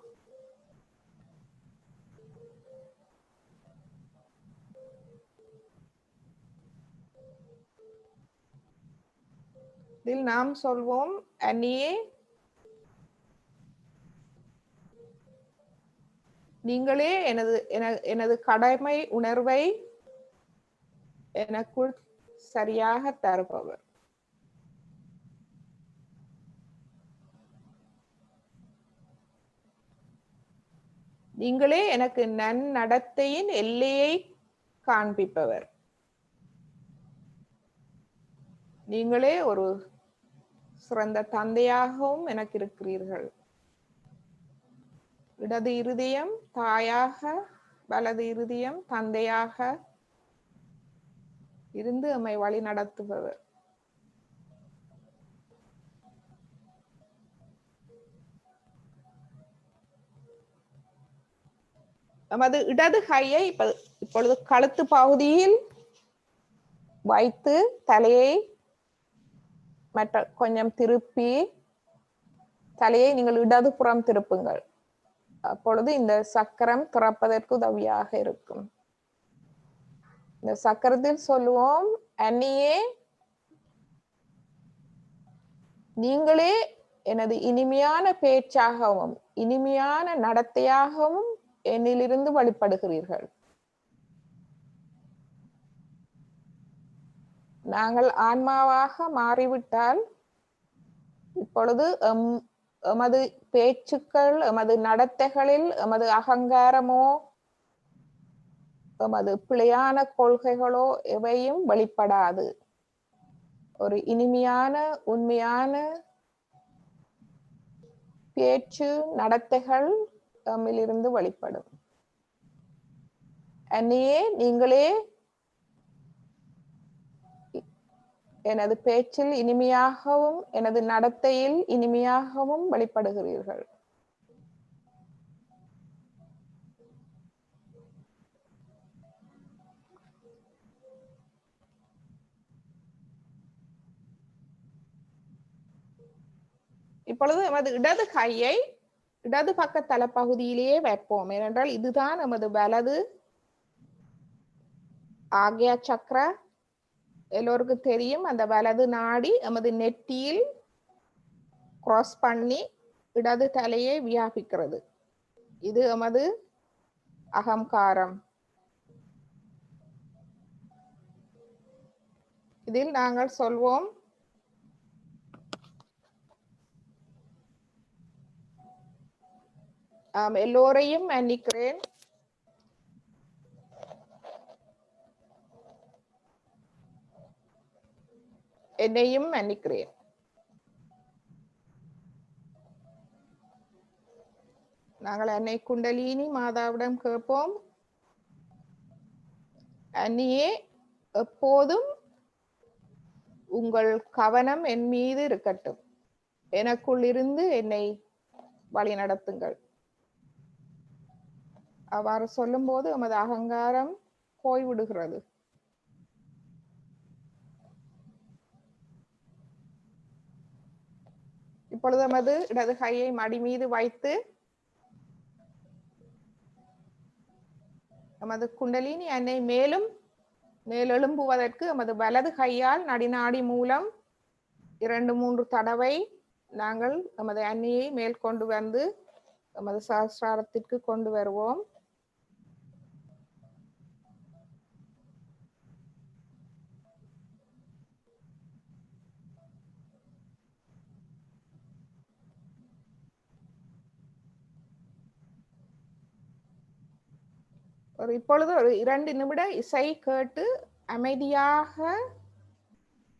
இதில் நாம் சொல்வோம், அன்னியே நீங்களே எனது கடமை உணர்வை எனக்குள் சரியாக தருபவர். நீங்களே எனக்கு நன்னடத்தையின் எல்லையை காண்பிப்பவர். நீங்களே ஒரு சிறந்த தந்தையாகவும் எனக்கு இருக்கிறீர்கள். இடது இருதயம் தாயாக, வலது இருதயம் தந்தையாக இருந்து நம்மை வழி நடத்துபவர். நமது இடது கையை இப்பொழுது கழுத்து பகுதியில் வைத்து தலையை கொஞ்சம் திருப்பி தலையை நீங்கள் இடது புறம் திருப்புங்கள். அப்பொழுது இந்த சக்கரம் திறப்பதற்கு உதவியாக இருக்கும். இந்த சக்கரத்தில் சொல்லுவோம், அன்னியே நீங்களே எனது இனிமையான பேச்சாகவும் இனிமையான நடத்தையாகவும் என்னிலிருந்து வழிபடுகிறீர்கள். நாங்கள் ஆன்மாவாக மாறிவிட்டால் இப்பொழுது எமது பேச்சுக்கள், எமது நடத்தைகளில் எமது அகங்காரமோ எமது பிழையான கொள்கைகளோ எவையும் வெளிப்படாது. ஒரு இனிமையான உண்மையான பேச்சு நடத்தைகள் நம்மிலிருந்து வெளிப்படும். அன்னியே நீங்களே எனது பேச்சில் இனிமையாகவும் எனது நடத்தையில் இனிமையாகவும் வெளிப்படுகிறீர்கள். இப்பொழுது நமது இடது கையை இடது பக்க தலைப்பகுதியிலேயே வைப்போம். ஏனென்றால் இதுதான் நமது வலது ஆக்யா சக்கரா. எல்லோருக்கும் தெரியும், அந்த வலது நாடி நமது நெற்றியில் கிராஸ் பண்ணி இடது தலையை வியாபிக்கிறது. இது நமது அகங்காரம். இதில் நாங்கள் சொல்வோம், எல்லோரையும் மன்னிக்கிறேன். என்னையும் மன்னிக்கிறேன். நாங்கள் அன்னை குண்டலினி மாதாவிடம் கேட்போம், அன்னியே எப்போதும் உங்கள் கவனம் என் மீது இருக்கட்டும். எனக்குள் இருந்து என்னை வழி நடத்துங்கள். அவ்வாறு சொல்லும் போது நமது அகங்காரம் போய்விடுகிறது. இப்பொழுது நமது இடது கையை மடி மீது வைத்து நமது குண்டலினி அன்னை மேலெழும்புவதற்கு நமது வலது கையால் நடிநாடி மூலம் 2-3 தடவை நாங்கள் நமது அன்னையை மேல் கொண்டு வந்து நமது சஹஸ்ராரத்திற்கு கொண்டு வருவோம். இப்பொழுது ஒரு 2 நிமிட இசை கேட்டு அமைதியாக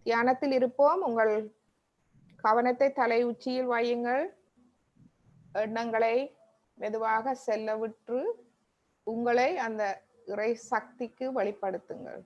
தியானத்தில் இருப்போம். உங்கள் கவனத்தை தலை உச்சியில் வையுங்கள். எண்ணங்களை மெதுவாக செல்ல விட்டு உங்களை அந்த இறை சக்திக்கு வெளிப்படுத்துங்கள்.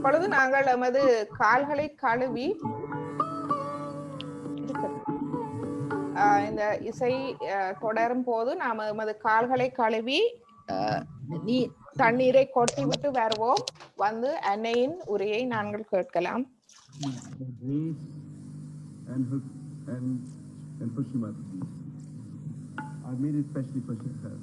இப்பொழுது நாங்கள் நமது கால்களை கழுவி இந்த இசை தொடரும் போது நாம் நமது கால்களை கழுவி தண்ணீரை கொட்டி விட்டு வருவோம். வந்து அன்னையின் உரையை நாங்கள் கேட்கலாம். And Pushimata. I made it especially for her.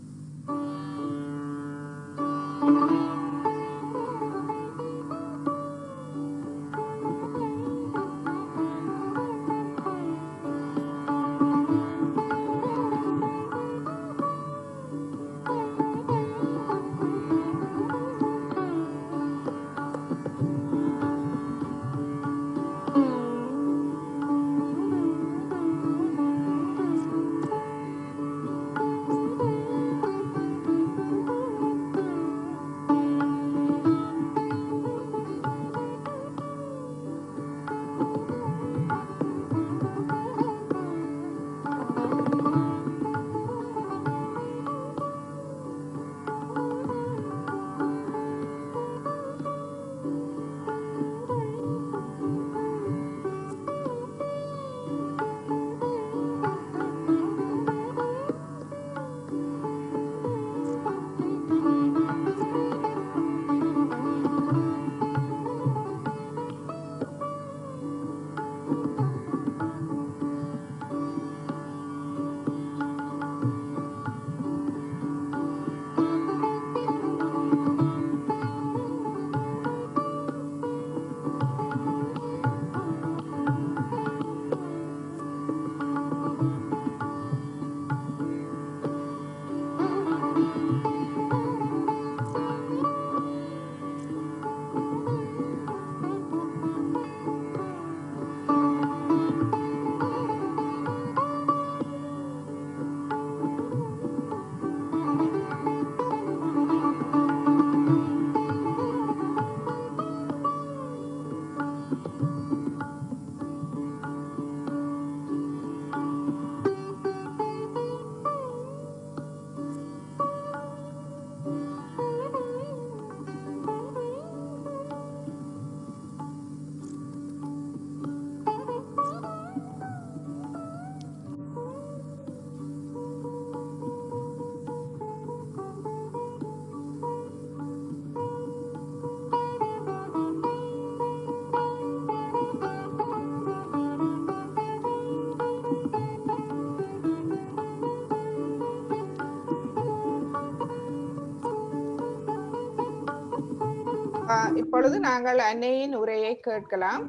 இப்பொழுது நாங்கள் அன்னையின் உரையை கேட்கலாம்.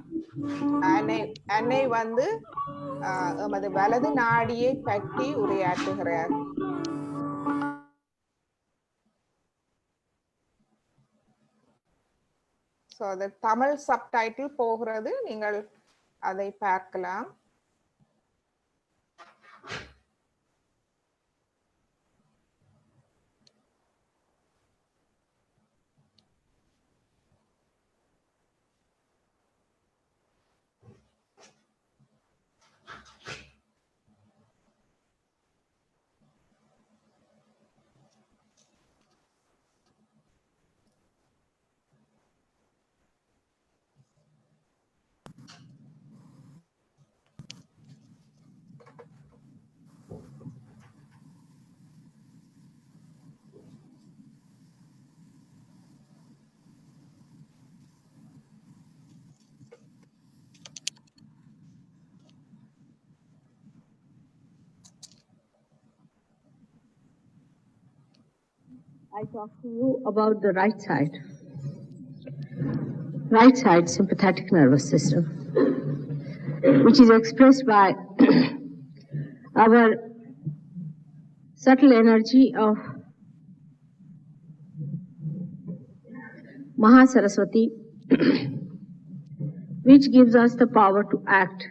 அன்னை வந்து எமது வலது நாடியை பற்றி உரையாற்றுகிறார். தமிழ் சப்டைட்டில் போகிறது, நீங்கள் அதை பார்க்கலாம். I talk to you about the right side. Right side sympathetic nervous system, which is expressed by our subtle energy of Mahasaraswati, which gives us the power to act.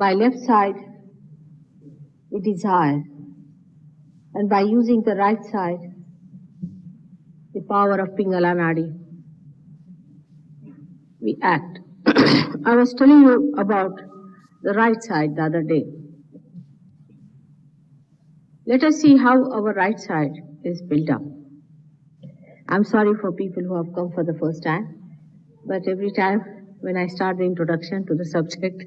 By left side, we desire, and by using the right side, the power of Pingala Nadi, we act. I was telling you about the right side the other day. Let us see how our right side is built up. I'm sorry for people who have come for the first time, but every time when I start the introduction to the subject,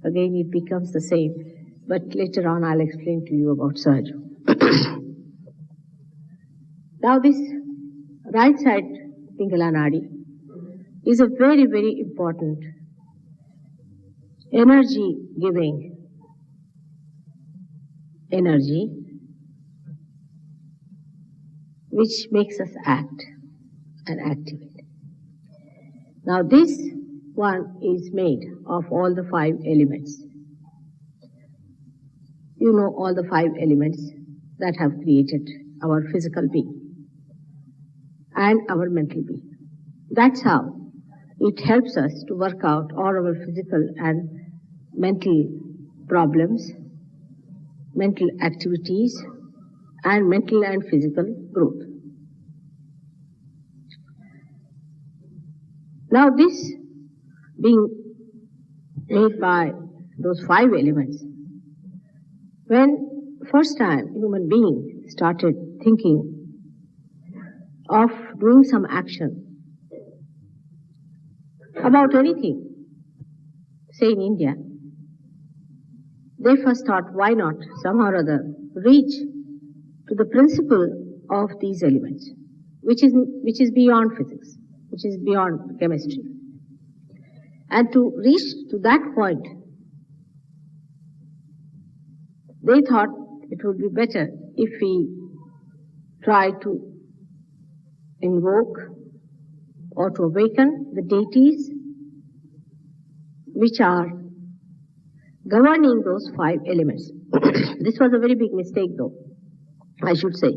again it becomes the same. But later on I'll explain to you about Surge. Now this right side Pingala Nadi is a very, very important energy giving energy which makes us act and activate. Now this one is made of all the 5 elements. You know all the 5 elements that have created our physical being and our mental being. That's how it helps us to work out all our physical and mental problems, mental activities, and mental and physical growth. Now this being made by those 5 elements, when first time human being started thinking of doing some action about anything, say in India, they first thought, why not somehow or other reach to the principle of these elements, which is beyond physics, which is beyond chemistry. And to reach to that point, they thought it would be better if we try to invoke or to awaken the deities which are governing those 5 elements. This was a very big mistake though, I should say,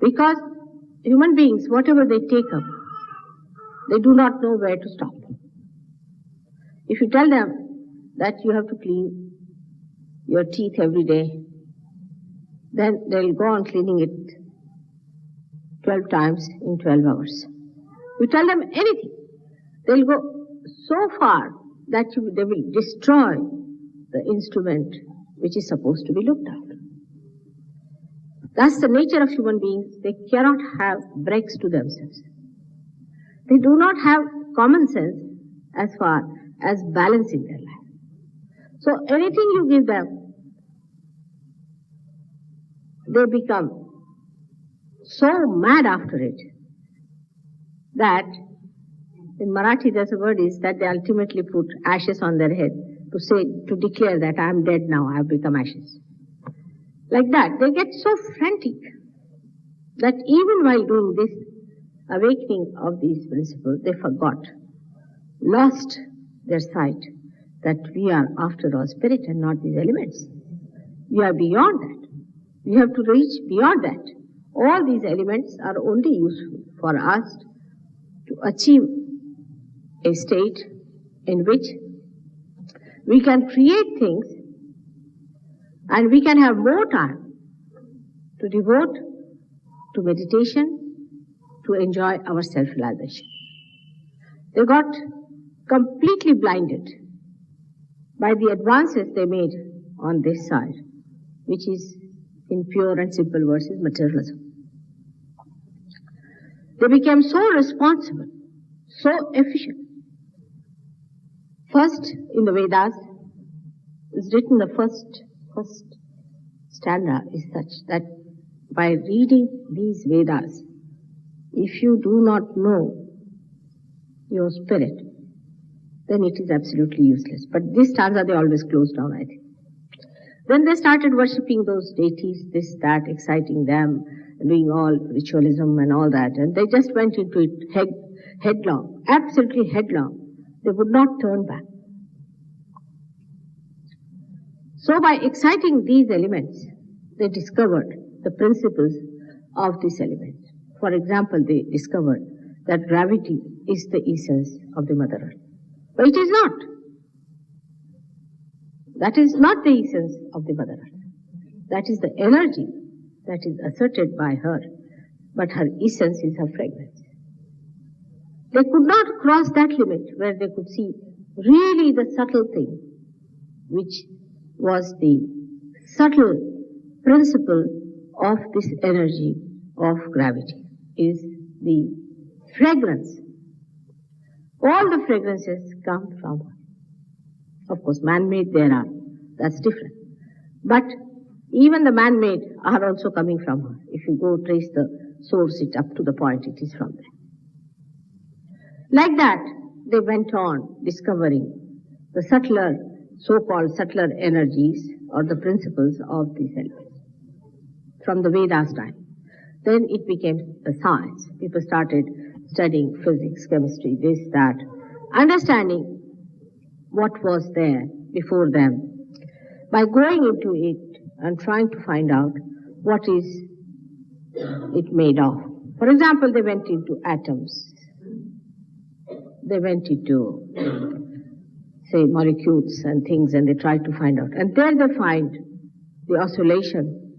because human beings, whatever they take up, they do not know where to stop. If you tell them that you have to clean your teeth every day, then they'll go on cleaning it 12 times in 12 hours. You tell them anything, they'll go so far that they will destroy the instrument which is supposed to be looked after. That's the nature of human beings. They cannot have breaks to themselves. They do not have common sense as far as balancing their life. So anything you give them, they become so mad after it that in Marathi there's a word is that they ultimately put ashes on their head to declare that I am dead now, I have become ashes. Like that, they get so frantic that even while doing this awakening of these principles, they lost their sight that we are after all spirit and not these elements. We are beyond that. We have to reach beyond that. All these elements are only useful for us to achieve a state in which we can create things and we can have more time to devote to meditation, to enjoy our self-realization. They got completely blinded by the advances they made on this side, which is in pure and simple words is materialism. They became so responsible, so efficient. First, in the Vedas, is written the first stanza is such that by reading these Vedas, if you do not know your spirit, then it is absolutely useless. But this stanza they always closed down, I think. Then they started worshipping those deities, this, that, exciting them, doing all ritualism and all that, and they just went into it headlong, absolutely headlong. They would not turn back. So by exciting these elements, they discovered the principles of these elements. For example, they discovered that gravity is the essence of the Mother Earth. But it is not. That is not the essence of the Mother Earth. That is the energy that is asserted by her, but her essence is her fragrance. They could not cross that limit where they could see really the subtle thing, which was the subtle principle of this energy of gravity, is the fragrance. All the fragrances come from her. Of course, man-made there are. That's different. But even the man-made are also coming from her. If you go trace the source it up to the point, it is from there. Like that, they went on discovering the subtler, so-called subtler energies or the principles of these elements from the Vedas time. Then it became a science. People started studying physics, chemistry, this, that, understanding what was there before them by going into it and trying to find out what is it made of. For example, they went into atoms. They went into, say, molecules and things, and they tried to find out. And there they find the oscillation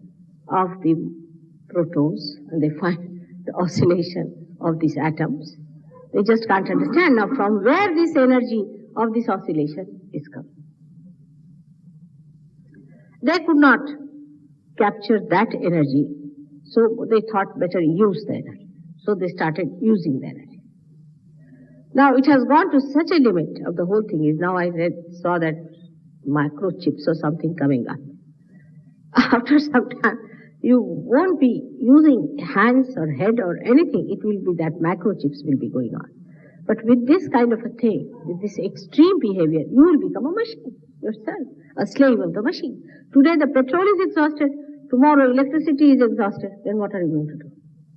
of the protons, and they find the oscillation of these atoms. They just can't understand now from where this energy of this oscillation is coming. They could not capture that energy, so they thought better use the energy. So they started using the energy. Now it has gone to such a limit of the whole thing is now I saw that microchips or something coming up. After some time, you won't be using hands or head or anything. It will be that microchips will be going on. But with this kind of a thing, with this extreme behavior, you will become a machine yourself, a slave of the machine. Today the petrol is exhausted, tomorrow electricity is exhausted. Then what are you going to do?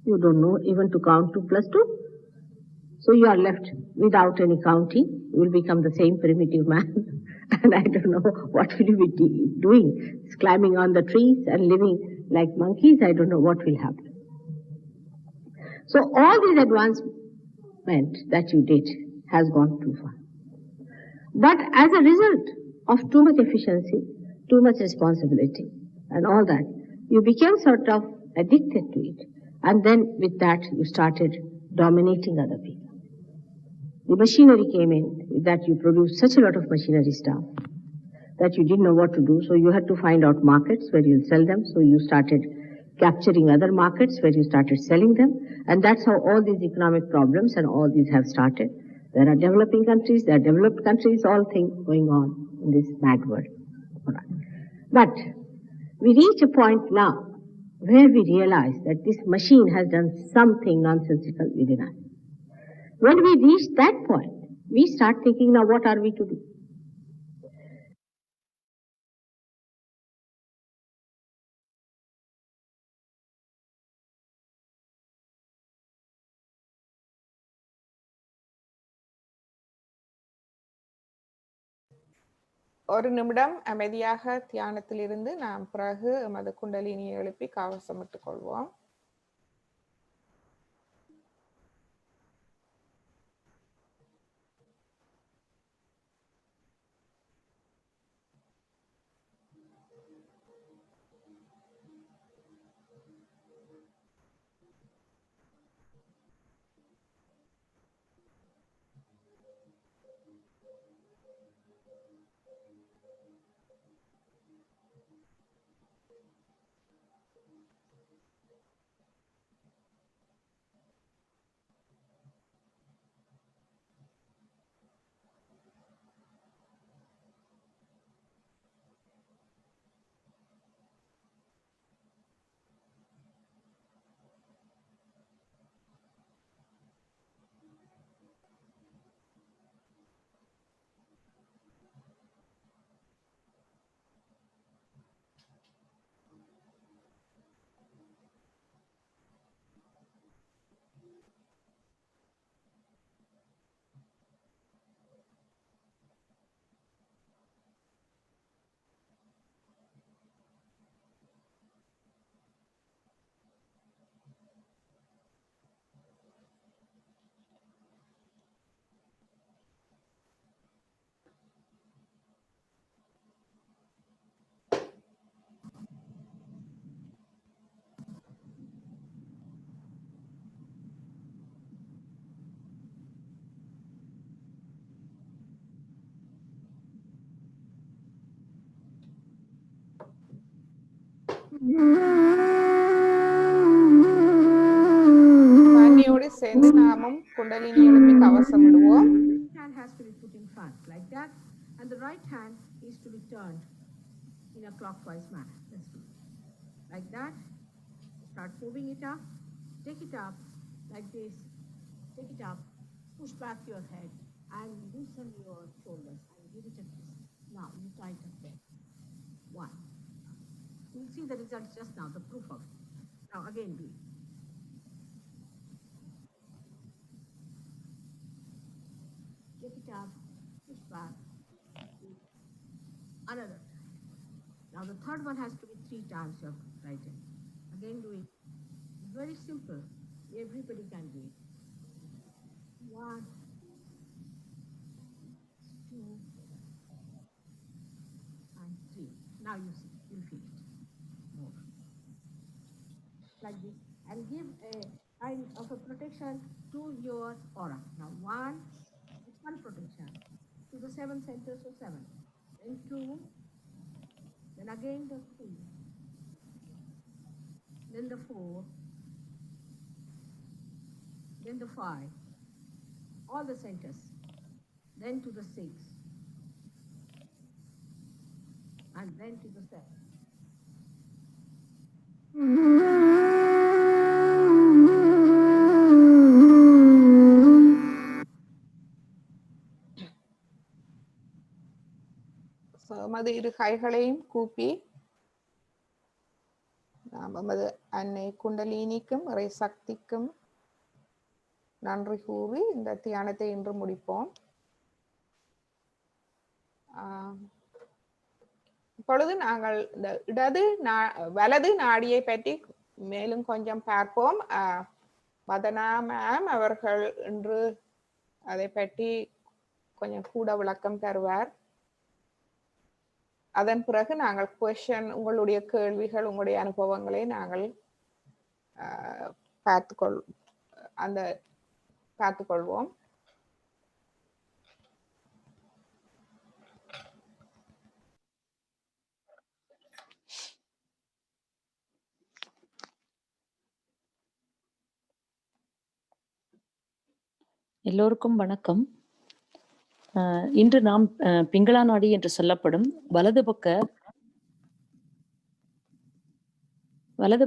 You don't know even to count 2 plus 2. So you are left without any counting. You will become the same primitive man. And I don't know what will you be doing. Climbing on the trees and living like monkeys. I don't know what will happen. So all these advancement that you did has gone too far. But as a result of too much efficiency, too much responsibility and all that, you became sort of addicted to it. And then with that you started dominating other people. The machinery came in, that you produced such a lot of machinery stuff that you didn't know what to do, so you had to find out markets where you'll sell them, so you started capturing other markets where you started selling them, and that's how all these economic problems and all these have started. There are developing countries, there are developed countries, all things going on in this mad world. But we reach a point now where we realize that this machine has done something nonsensical within us. When we reach that point, we start thinking, now what are we to do? ஒரு நிமிடம் அமைதியாக தியானத்திலிருந்து நாம் பிறகு எமது குண்டலினியை எழுப்பி கவசமிட்டுக் கொள்வோம். தண்ணியோடு இணைந்து நாமும் குண்டலினி எழுப்பி கவசமிடுவோம். Hand has to be put in front like that, and the right hand is to be turned in a clockwise manner. Let's do it. Like that. Start moving it up. Take it up like this. Take it up. Push back your head and loosen your shoulders and give it a twist. Now you tighten there. One. You'll see the results just now, the proof of it. Now again do it. Take it up, push back. Another time. Now the third one has to be 3 times you have to tighten. Again do it. Very simple. Everybody can do it. 1, 2, and 3. Now you see, you'll feel it more. Like this. And give a kind of a protection to your aura. Now 1, it's one protection to the 7 centers of 7. Then 2, then again the 3, then the 4, then the 5, all the centers, then to the 6, and then to the 7. எமது இரு கைகளையும் கூப்பி நாம் எமது அன்னை குண்டலினிக்கும் இறை சக்திக்கும் நன்றி கூறி இந்த தியானத்தை இன்று முடிப்போம். இப்பொழுது நாங்கள் இந்த வலது நாடியை பற்றி மேலும் கொஞ்சம் பார்ப்போம். வதனா மேம் அவர்கள் இன்று அதை பற்றி கொஞ்சம் கூட விளக்கம் தருவார். அதன் பிறகு நாங்கள் உங்களுடைய கேள்விகள், உங்களுடைய அனுபவங்களை நாங்கள் பார்த்துக்கொள்வோம். எல்லோருக்கும் வணக்கம். இன்று நாம் பிங்களா நாடி என்று சொல்லப்படும் வலது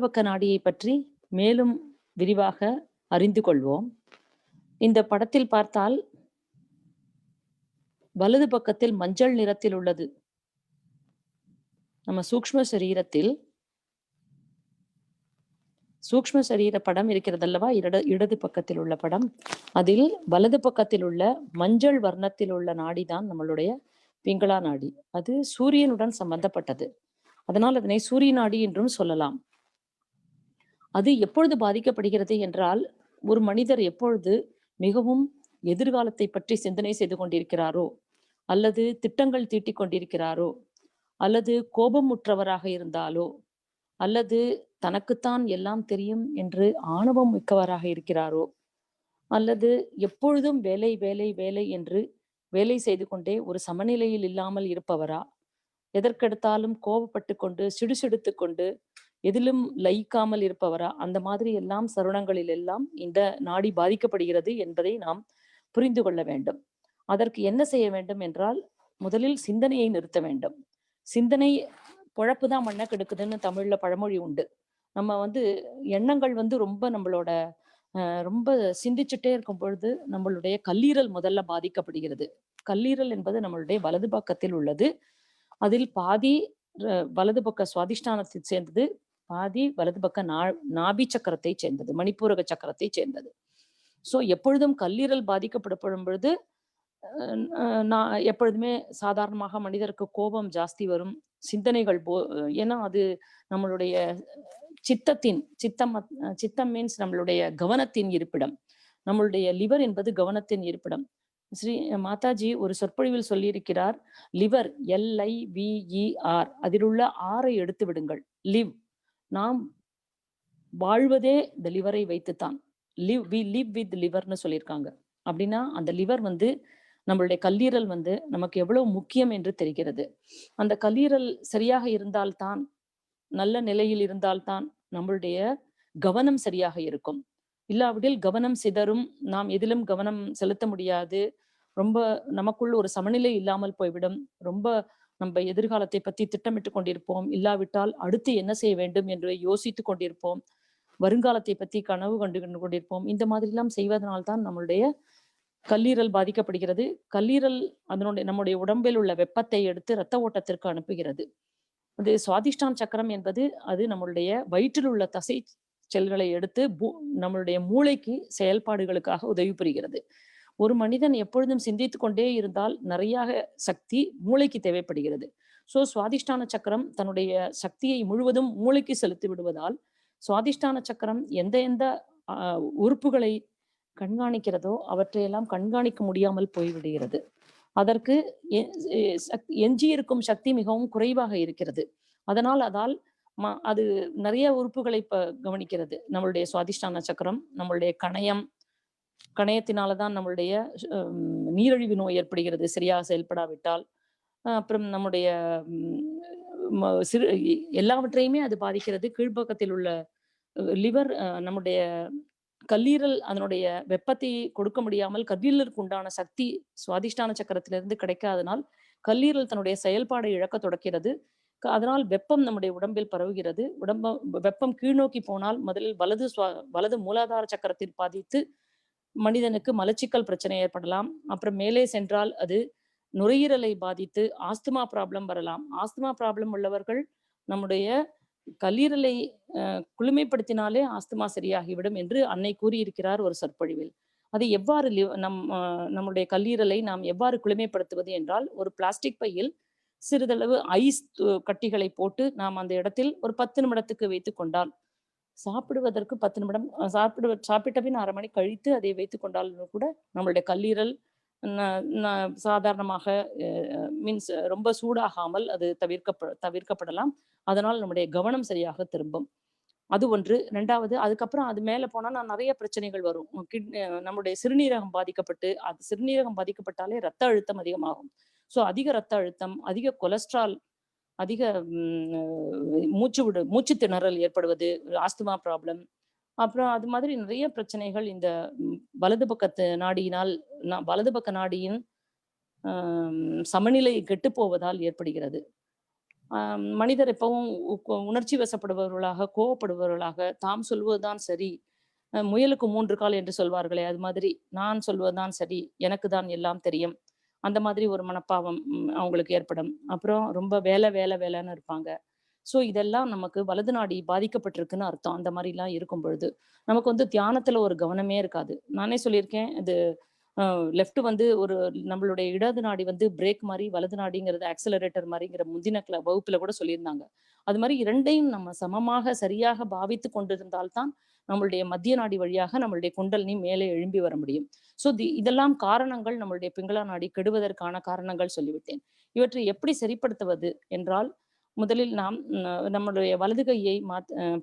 பக்க நாடியை பற்றி மேலும் விரிவாக அறிந்து கொள்வோம். இந்த படத்தில் பார்த்தால் வலது பக்கத்தில் மஞ்சள் நிறத்தில் உள்ளது நம்ம சூக்ஷ்ம சரீர படம் இருக்கிறது அல்லவா, இடது பக்கத்தில் உள்ள படம். அதில் வலது பக்கத்தில் உள்ள மஞ்சள் வர்ணத்தில் உள்ள நாடி தான் நம்மளுடைய பிங்களா நாடி. அது சூரியனுடன் சம்பந்தப்பட்டது. அதனால் அதனை சூரிய நாடி என்றும் சொல்லலாம். அது எப்பொழுது பாதிக்கப்படுகிறது என்றால், ஒரு மனிதர் எப்பொழுது மிகவும் எதிர்காலத்தை பற்றி சிந்தனை செய்து கொண்டிருக்கிறாரோ, அல்லது திட்டங்கள் தீட்டிக் கொண்டிருக்கிறாரோ, அல்லது கோபமுற்றவராக இருந்தாலோ, அல்லது தனக்குத்தான் எல்லாம் தெரியும் என்று ஆணவம் மிக்கவராக இருக்கிறாரோ, அல்லது எப்பொழுதும் வேலை வேலை வேலை என்று வேலை செய்து கொண்டே ஒரு சமநிலையில் இல்லாமல் இருப்பவரா, எதற்கெடுத்தாலும் கோபப்பட்டு கொண்டு சிடுசிடுத்து கொண்டு எதிலும் லயிக்காமல் இருப்பவரா, அந்த மாதிரி எல்லாம் சருணங்களில் எல்லாம் இந்த நாடி பாதிக்கப்படுகிறது என்பதை நாம் புரிந்து கொள்ள வேண்டும். அதற்கு என்ன செய்ய வேண்டும் என்றால், முதலில் சிந்தனையை நிறுத்த வேண்டும். சிந்தனை பொழப்பு தான் மண்ணை கெடுக்குதுன்னு தமிழ்ல பழமொழி உண்டு. நம்ம எண்ணங்கள் ரொம்ப நம்மளோட ரொம்ப சிந்திச்சுட்டே இருக்கும் பொழுது நம்மளுடைய கல்லீரல் முதல்ல பாதிக்கப்படுகிறது. கல்லீரல் என்பது நம்மளுடைய வலது பக்கத்தில் உள்ளது. அதில் பாதி வலது பக்க சுவாதிஷ்டானத்தை சேர்ந்தது, பாதி வலது பக்க நாபி சக்கரத்தை சேர்ந்தது, மணிப்பூரக சக்கரத்தை சேர்ந்தது. ஸோ எப்பொழுதும் கல்லீரல் பாதிக்கப்படும் பொழுது எப்பொழுதுமே சாதாரணமாக மனிதருக்கு கோபம் ஜாஸ்தி வரும், சிந்தனைகள் ஏன்னா அது நம்மளுடைய சித்தம் மீன்ஸ் நம்மளுடைய கவனத்தின் இருப்பிடம். நம்மளுடைய லிவர் என்பது கவனத்தின் இருப்பிடம். ஸ்ரீ மாதாஜி ஒரு சொற்பொழிவில் சொல்லியிருக்கிறார், லிவர் LIVER, அதில் உள்ள ஆரை எடுத்து விடுங்கள். லிவ், நாம் வாழ்வதே இந்த லிவரை வைத்துத்தான். வி லிவ் வித் லிவர்னு சொல்லியிருக்காங்க. அப்படின்னா அந்த லிவர் நம்மளுடைய கல்லீரல் நமக்கு எவ்வளவு முக்கியம் என்று தெரிகிறது. அந்த கல்லீரல் சரியாக இருந்தால்தான், நல்ல நிலையில் இருந்தால்தான் நம்மளுடைய கவனம் சரியாக இருக்கும். இல்லாவிடில் கவனம் சிதறும், நாம் எதிலும் கவனம் செலுத்த முடியாது, ரொம்ப நமக்குள் ஒரு சமநிலை இல்லாமல் போய்விடும், ரொம்ப நம்ம எதிர்காலத்தை பற்றி திட்டமிட்டு கொண்டிருப்போம், இல்லாவிட்டால் அடுத்து என்ன செய்ய வேண்டும் என்று யோசித்து கொண்டிருப்போம், வருங்காலத்தை பற்றி கனவு கண்டு கொண்டிருப்போம். இந்த மாதிரிலாம் செய்வதனால்தான் நம்மளுடைய கல்லீரல் பாதிக்கப்படுகிறது. கல்லீரல் நம்முடைய உடம்பில் உள்ள வெப்பத்தை எடுத்து இரத்த ஓட்டத்திற்கு அனுப்புகிறது. அது சுவாதிஷ்டான சக்கரம் என்பது அது நம்மளுடைய வயிற்றில் உள்ள தசை செல்களை எடுத்து நம்மளுடைய மூளைக்கு செயல்பாடுகளுக்காக உதவி புரிகிறது. ஒரு மனிதன் எப்பொழுதும் சிந்தித்துக் கொண்டே இருந்தால் நிறைய சக்தி மூளைக்கு தேவைப்படுகிறது. சுவாதிஷ்டான சக்கரம் தன்னுடைய சக்தியை முழுவதும் மூளைக்கு செலுத்தி விடுவதால் சுவாதிஷ்டான சக்கரம் எந்த உறுப்புகளை கண்காணிக்கிறதோ அவற்றையெல்லாம் கண்காணிக்க முடியாமல் போய்விடுகிறது. அதற்கு எஞ்சியிருக்கும் சக்தி மிகவும் குறைவாக இருக்கிறது. அதனால் அது நிறைய உறுப்புகளை கவனிக்கிறது. நம்மளுடைய சுவாதிஷ்டான சக்கரம், நம்மளுடைய கணையத்தினாலதான் நம்மளுடைய நீரிழிவு நோய் ஏற்படுகிறது சரியாக செயல்படாவிட்டால். அப்புறம் நம்முடைய எல்லாவற்றையுமே அது பாதிக்கிறது. கீழ்ப்பக்கத்தில் உள்ள லிவர், நம்முடைய கல்லீரல் அதனுடைய வெப்பத்தை கொடுக்க முடியாமல் கல்லீரலுக்கு உண்டான சக்தி சுவாதிஷ்டான சக்கரத்திலிருந்து கிடைக்காதனால் கல்லீரல் தன்னுடைய செயல்பாடை இழக்க தொடக்கிறது. அதனால் வெப்பம் நம்முடைய உடம்பில் பரவுகிறது. வெப்பம் கீழ்நோக்கி போனால் முதலில் வலது மூலாதார சக்கரத்தில் பாதித்து மனிதனுக்கு மலச்சிக்கல் பிரச்சனை ஏற்படலாம். அப்புறம் மேலே சென்றால் அது நுரையீரலை பாதித்து ஆஸ்துமா ப்ராப்ளம் வரலாம். ஆஸ்துமா ப்ராப்ளம் உள்ளவர்கள் நம்முடைய கல்லீரலை குளுமைப்படுத்தினாலே ஆஸ்துமா சரியாகிவிடும் என்று அன்னை கூறியிருக்கிறார் ஒரு சொற்பொழிவில். அது எவ்வாறு நம்முடைய கல்லீரலை நாம் எவ்வாறு குளுமைப்படுத்துவது என்றால், ஒரு பிளாஸ்டிக் பையில் சிறிதளவு ஐஸ் கட்டிகளை போட்டு நாம் அந்த இடத்தில் ஒரு 10 நிமிடத்துக்கு வைத்துக் கொண்டால், சாப்பிடுவதற்கு 10 நிமிடம் சாப்பிட்ட பின் 1/2 மணி கழித்து அதை வைத்துக் கொண்டாலும் கூட நம்மளுடைய கல்லீரல் சாதாரணமாக மீன்ஸ் ரொம்ப சூடாகாமல் அது தவிர்க்கப்படலாம். அதனால் நம்முடைய கவனம் சரியாக திரும்பும். அது ஒன்று. 2வது, அதுக்கப்புறம் அது மேல போனா நிறைய பிரச்சனைகள் வரும். நம்முடைய சிறுநீரகம் பாதிக்கப்பட்டாலே ரத்த அழுத்தம் அதிகமாகும். அதிக ரத்த அழுத்தம், அதிக கொலஸ்ட்ரால், அதிக மூச்சு திணறல் ஏற்படுவது, ஆஸ்துமா ப்ராப்ளம், அப்புறம் அது மாதிரி நிறைய பிரச்சனைகள் இந்த வலது பக்க நாடியின் சமநிலை கெட்டு போவதால் ஏற்படுகிறது. மனிதர் எப்பவும் உணர்ச்சி வசப்படுபவர்களாக, கோவப்படுபவர்களாக, தாம் சொல்வதுதான் சரி, முயலுக்கு 3 கால் என்று சொல்வார்களே, அது மாதிரி நான் சொல்வதுதான் சரி, எனக்கு தான் எல்லாம் தெரியும், அந்த மாதிரி ஒரு மனப்பாவம் அவங்களுக்கு ஏற்படும். அப்புறம் ரொம்ப வேலைன்னு இருப்பாங்க. இதெல்லாம் நமக்கு வலது நாடி பாதிக்கப்பட்டிருக்குன்னு அர்த்தம். அந்த மாதிரிலாம் இருக்கும் பொழுது நமக்கு தியானத்துல ஒரு கவனமே இருக்காது. நானே சொல்லியிருக்கேன், இது லெஃப்ட் ஒரு நம்மளுடைய இடது நாடி பிரேக் மாதிரி, வலது நாடிங்கிறது ஆக்சிலரேட்டர் மாதிரிங்கிற முந்தின வகுப்புல கூட சொல்லியிருந்தாங்க. அது மாதிரி இரண்டையும் நம்ம சமமாக சரியாக பாவித்து கொண்டிருந்தால்தான் நம்மளுடைய மத்திய நாடி வழியாக நம்மளுடைய குண்டலினி மேலே எழும்பி வர முடியும். இதெல்லாம் காரணங்கள், நம்மளுடைய பிங்களா நாடி கெடுவதற்கான காரணங்கள் சொல்லிவிட்டேன். இவற்றை எப்படி சரிப்படுத்துவது என்றால், முதலில் நாம் நம்மளுடைய வலது கையை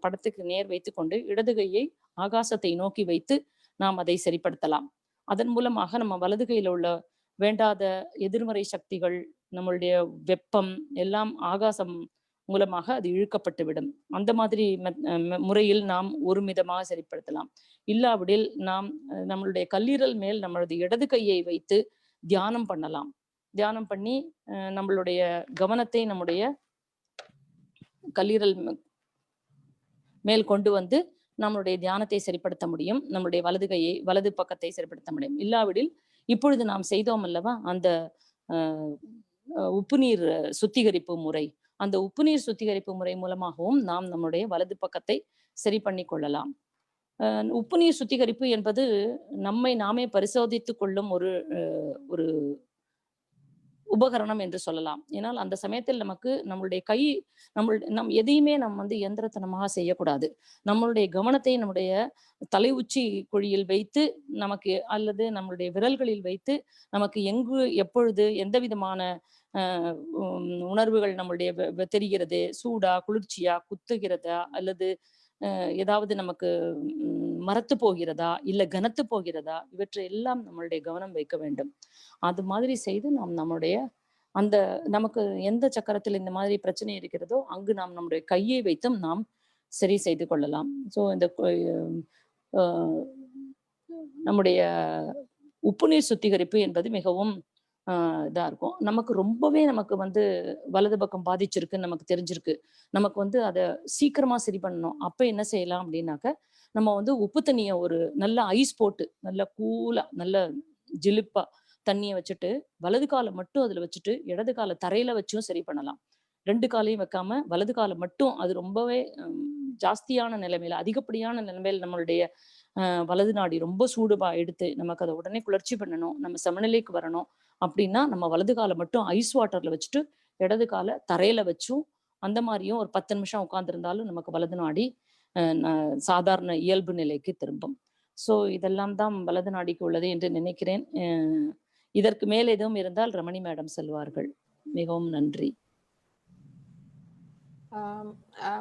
படத்துக்கு நேர் வைத்துக் கொண்டு இடது கையை ஆகாசத்தை நோக்கி வைத்து நாம் அதை சரிப்படுத்தலாம். அதன் மூலமாக நம்ம வலது கையில உள்ள வேண்டாத எதிர்மறை சக்திகள், நம்மளுடைய வெப்பம் எல்லாம் ஆகாசம் மூலமாக அது இழுக்கப்பட்டு விடும். அந்த மாதிரி முறையில் நாம் ஒரு மிதமாக சரிப்படுத்தலாம். இல்லாவிடில் நாம் நம்மளுடைய கல்லீரல் மேல் நம்மளது இடது கையை வைத்து தியானம் பண்ணலாம். தியானம் பண்ணி நம்மளுடைய கவனத்தை நம்முடைய கல்லீரல் மேல் கொண்டு வந்து நம்மளுடைய தியானத்தை சரிப்படுத்த முடியும். நம்மளுடைய வலது பக்கத்தை சரிப்படுத்த முடியும். இல்லாவிடில் இப்பொழுது நாம் செய்தோம் அல்லவா அந்த உப்புநீர் சுத்திகரிப்பு முறை, அந்த உப்புநீர் சுத்திகரிப்பு முறை மூலமாகவும் நாம் நம்முடைய வலது பக்கத்தை சரி பண்ணி கொள்ளலாம். உப்புநீர் சுத்திகரிப்பு என்பது நம்மை நாமே பரிசோதித்துக் கொள்ளும் ஒரு உபகரணம் என்று சொல்லலாம். ஏனால் அந்த சமயத்தில் நமக்கு நம்மளுடைய நம் எதையுமே நம்ம இயந்திரத்தனமாக செய்யக்கூடாது. நம்மளுடைய கவனத்தை நம்முடைய தலை உச்சி குழியில் வைத்து நமக்கு, அல்லது நம்மளுடைய விரல்களில் வைத்து நமக்கு எங்கு எப்பொழுது எந்த விதமான உணர்வுகள் நம்மளுடைய தெரிகிறது, சூடா, குளிர்ச்சியா, குத்துகிறதா, அல்லது ஏதாவது நமக்கு மரத்து போகிறதா, இல்ல கனத்து போகிறதா, இவற்றை எல்லாம் நம்மளுடைய கவனம் வைக்க வேண்டும். அது மாதிரி செய்து நாம் நம்முடைய அந்த நமக்கு எந்த சக்கரத்தில் இந்த மாதிரி பிரச்சனை இருக்கிறதோ அங்கு நாம் நம்முடைய கையை வைத்தும் நாம் சரி செய்து கொள்ளலாம். இந்த நம்முடைய உப்பு நீர் சுத்திகரிப்பு என்பது மிகவும் இதா இருக்கும். நமக்கு ரொம்பவே நமக்கு வலது பக்கம் பாதிச்சிருக்குன்னு நமக்கு தெரிஞ்சிருக்கு. நமக்கு அதை சீக்கிரமா சரி பண்ணணும். அப்ப என்ன செய்யலாம் அப்படின்னாக்க, நம்ம உப்பு தண்ணிய ஒரு நல்ல ஐஸ் போட்டு, நல்ல கூலா, நல்ல ஜிலிப்பா தண்ணிய வச்சுட்டு, வலது கால மட்டும் அதுல வச்சுட்டு, இடது கால தரையில வச்சும் சரி பண்ணலாம். 2 காலையும் வைக்காம, வலது கால மட்டும் அது ரொம்பவே ஜாஸ்தியான நிலைமையில, அதிகப்படியான நிலைமையில நம்மளுடைய வலது நாடி ரொம்ப சூடுபா எடுத்து, நமக்கு அதை உடனே குளிர்ச்சி பண்ணணும், நம்ம சமநிலைக்கு வரணும் அப்படின்னா, நம்ம வலது கால மட்டும் ஐஸ் வாட்டர்ல வச்சுட்டு, இடது கால தரையில வச்சும், அந்த மாதிரியும் ஒரு 10 நிமிஷம் உட்கார்ந்திருந்தாலும் நமக்கு வலது நாடி சாதாரண இயல்பு நிலைக்கு திரும்பும். ஸோ இதெல்லாம் தான் வலது நாடிக்கு உள்ளது என்று நினைக்கிறேன். இதற்கு மேல் எதுவும் இருந்தால் ரமணி மேடம் சொல்வார்கள். மிகவும் நன்றி.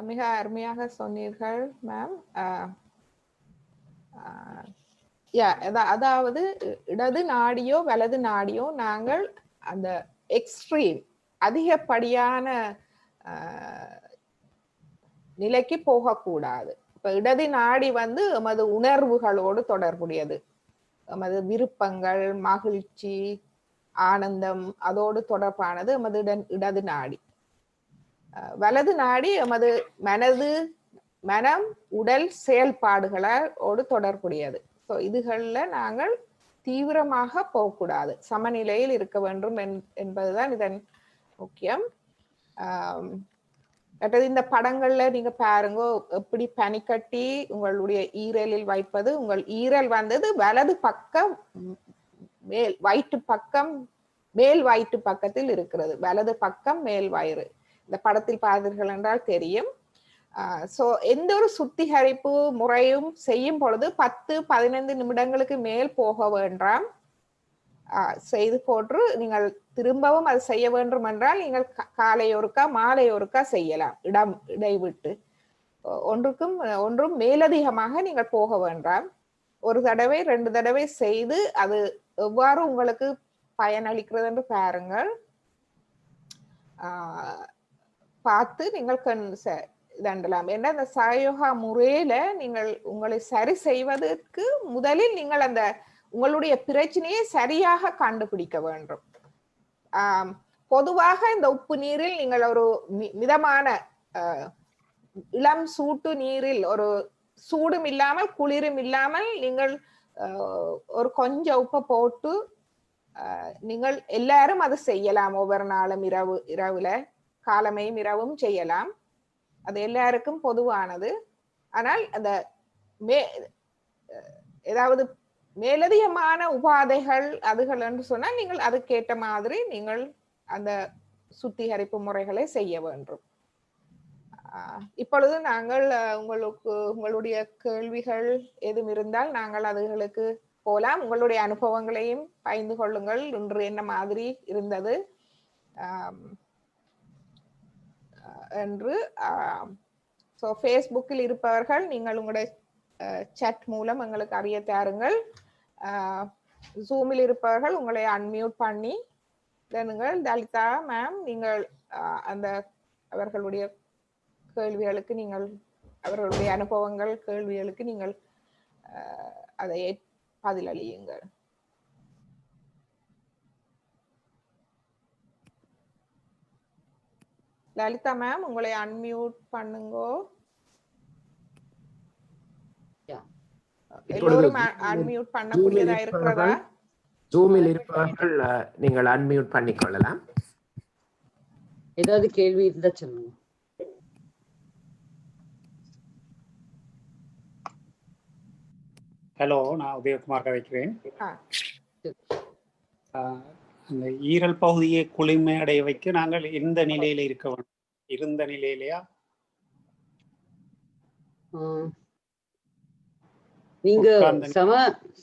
மிக அருமையாக சொன்னீர்கள் மேம். அதாவது இடது நாடியோ வலது நாடியோ நாங்கள் அந்த எக்ஸ்ட்ரீம் அதிகப்படியான நிலைக்கு போகக்கூடாது. இப்ப இடது நாடி எமது உணர்வுகளோடு தொடர்புடையது, எமது விருப்பங்கள், மகிழ்ச்சி, ஆனந்தம் அதோடு தொடர்பானது எமது இடது நாடி. வலது நாடி எமது மனம், உடல் செயல்பாடுகளோடு தொடர்புடையது. ஸோ இதுகள்ல நாங்கள் தீவிரமாக போகக்கூடாது, சமநிலையில் இருக்க வேண்டும் என்பதுதான் இதன் முக்கியம். இந்த படங்கள்ல நீங்க பாருங்க, எப்படி பனிக்கட்டி உங்களுடைய ஈரலில் வைப்பது. உங்கள் ஈரல் வலது பக்கம் வயிற்று பக்கம், மேல் வயிற்று பக்கத்தில் இருக்கிறது. வலது பக்கம் மேல் வயிறு. இந்த படத்தில் பார்த்தீர்கள் என்றால் தெரியும். சோ எந்த ஒரு சுத்திகரிப்பு முறையும் செய்யும் பொழுது 10-15 நிமிடங்களுக்கு மேல் போக வேண்டாம். செய்து போட்டு நீங்கள் திரும்பவும் அது செய்ய வேண்டும் என்றால் நீங்கள் காலை ஒருக்கா மாலை ஒருக்கா செய்யலாம், இடைவிட்டு. ஒன்றும் மேலதிகமாக நீங்கள் போக வேண்டாம். ஒரு தடவை 2 தடவை செய்து அது எவ்வாறு உங்களுக்கு பயனளிக்கிறது என்று பாருங்கள். பார்த்து நீங்கள் இதண்டலாம். ஏன்னா அந்த சயோகா முறையில நீங்கள் உங்களை சரி செய்வதற்கு முதலில் நீங்கள் அந்த உங்களுடைய பிரச்சனையை சரியாக கண்டுபிடிக்க வேண்டும். பொதுவாக இந்த உப்பு நீரில் நீங்கள் ஒரு மிதமான இளம் சூட்டு நீரில், ஒரு சூடும் இல்லாமல் குளிரும் இல்லாமல் நீங்கள் ஒரு கொஞ்சம் உப்பை போட்டு நீங்கள் எல்லாரும் அது செய்யலாம். ஒவ்வொரு நாளும் இரவுல காலமையும் இரவும் செய்யலாம். அது எல்லாருக்கும் பொதுவானது. ஆனால் அந்த ஏதாவது மேலதிகமான உபாதைகள் அதுகள் என்று சொன்னால் நீங்கள் அதுக்கேற்ற மாதிரி நீங்கள் அந்த சுத்திகரிப்பு முறைகளை செய்ய வேண்டும். இப்பொழுது நாங்கள் உங்களுடைய கேள்விகள் எதுவும் இருந்தால் நாங்கள் அதுகளுக்கு போலாம். உங்களுடைய அனுபவங்களையும் பகிர்ந்து கொள்ளுங்கள். இன்று என்ன மாதிரி இருந்தது என்று. ஸோ ஃபேஸ்புக்கில் இருப்பவர்கள் நீங்கள் உங்களுடைய chat மூலம் எங்களுக்கு அறிய தாருங்கள். ஜூமில் இருப்பவர்கள் உங்களை அன்மியூட் பண்ணி நீங்கள் லலிதா மேம் நீங்கள் அந்த அவர்களுடைய கேள்விகளுக்கு நீங்கள் அவர்களுடைய அனுபவங்கள் கேள்விகளுக்கு நீங்கள் அதை பதிலளியுங்கள். லலிதா மேம் உங்களை அன்மியூட் பண்ணுங்கோ. எல்லோரும் அன்மியூட் பண்ணக்கூடியதா இருக்கிறதா? ஜூமில் இருப்பவர்கள் நீங்கள் அன்மியூட் பண்ணிக்கொள்ளலாம். ஏதாவது கேள்வி இருந்தா சொல்லுங்க. ஹலோ, நான் உதயகுமார் கதைக்கிறேன். அந்த ஈரல் பகுதியை குளிர்மையடைய வைக்க நாங்கள் எந்த நிலையில இருக்க வேண்டும்? இருந்த நிலையிலையா? நீங்க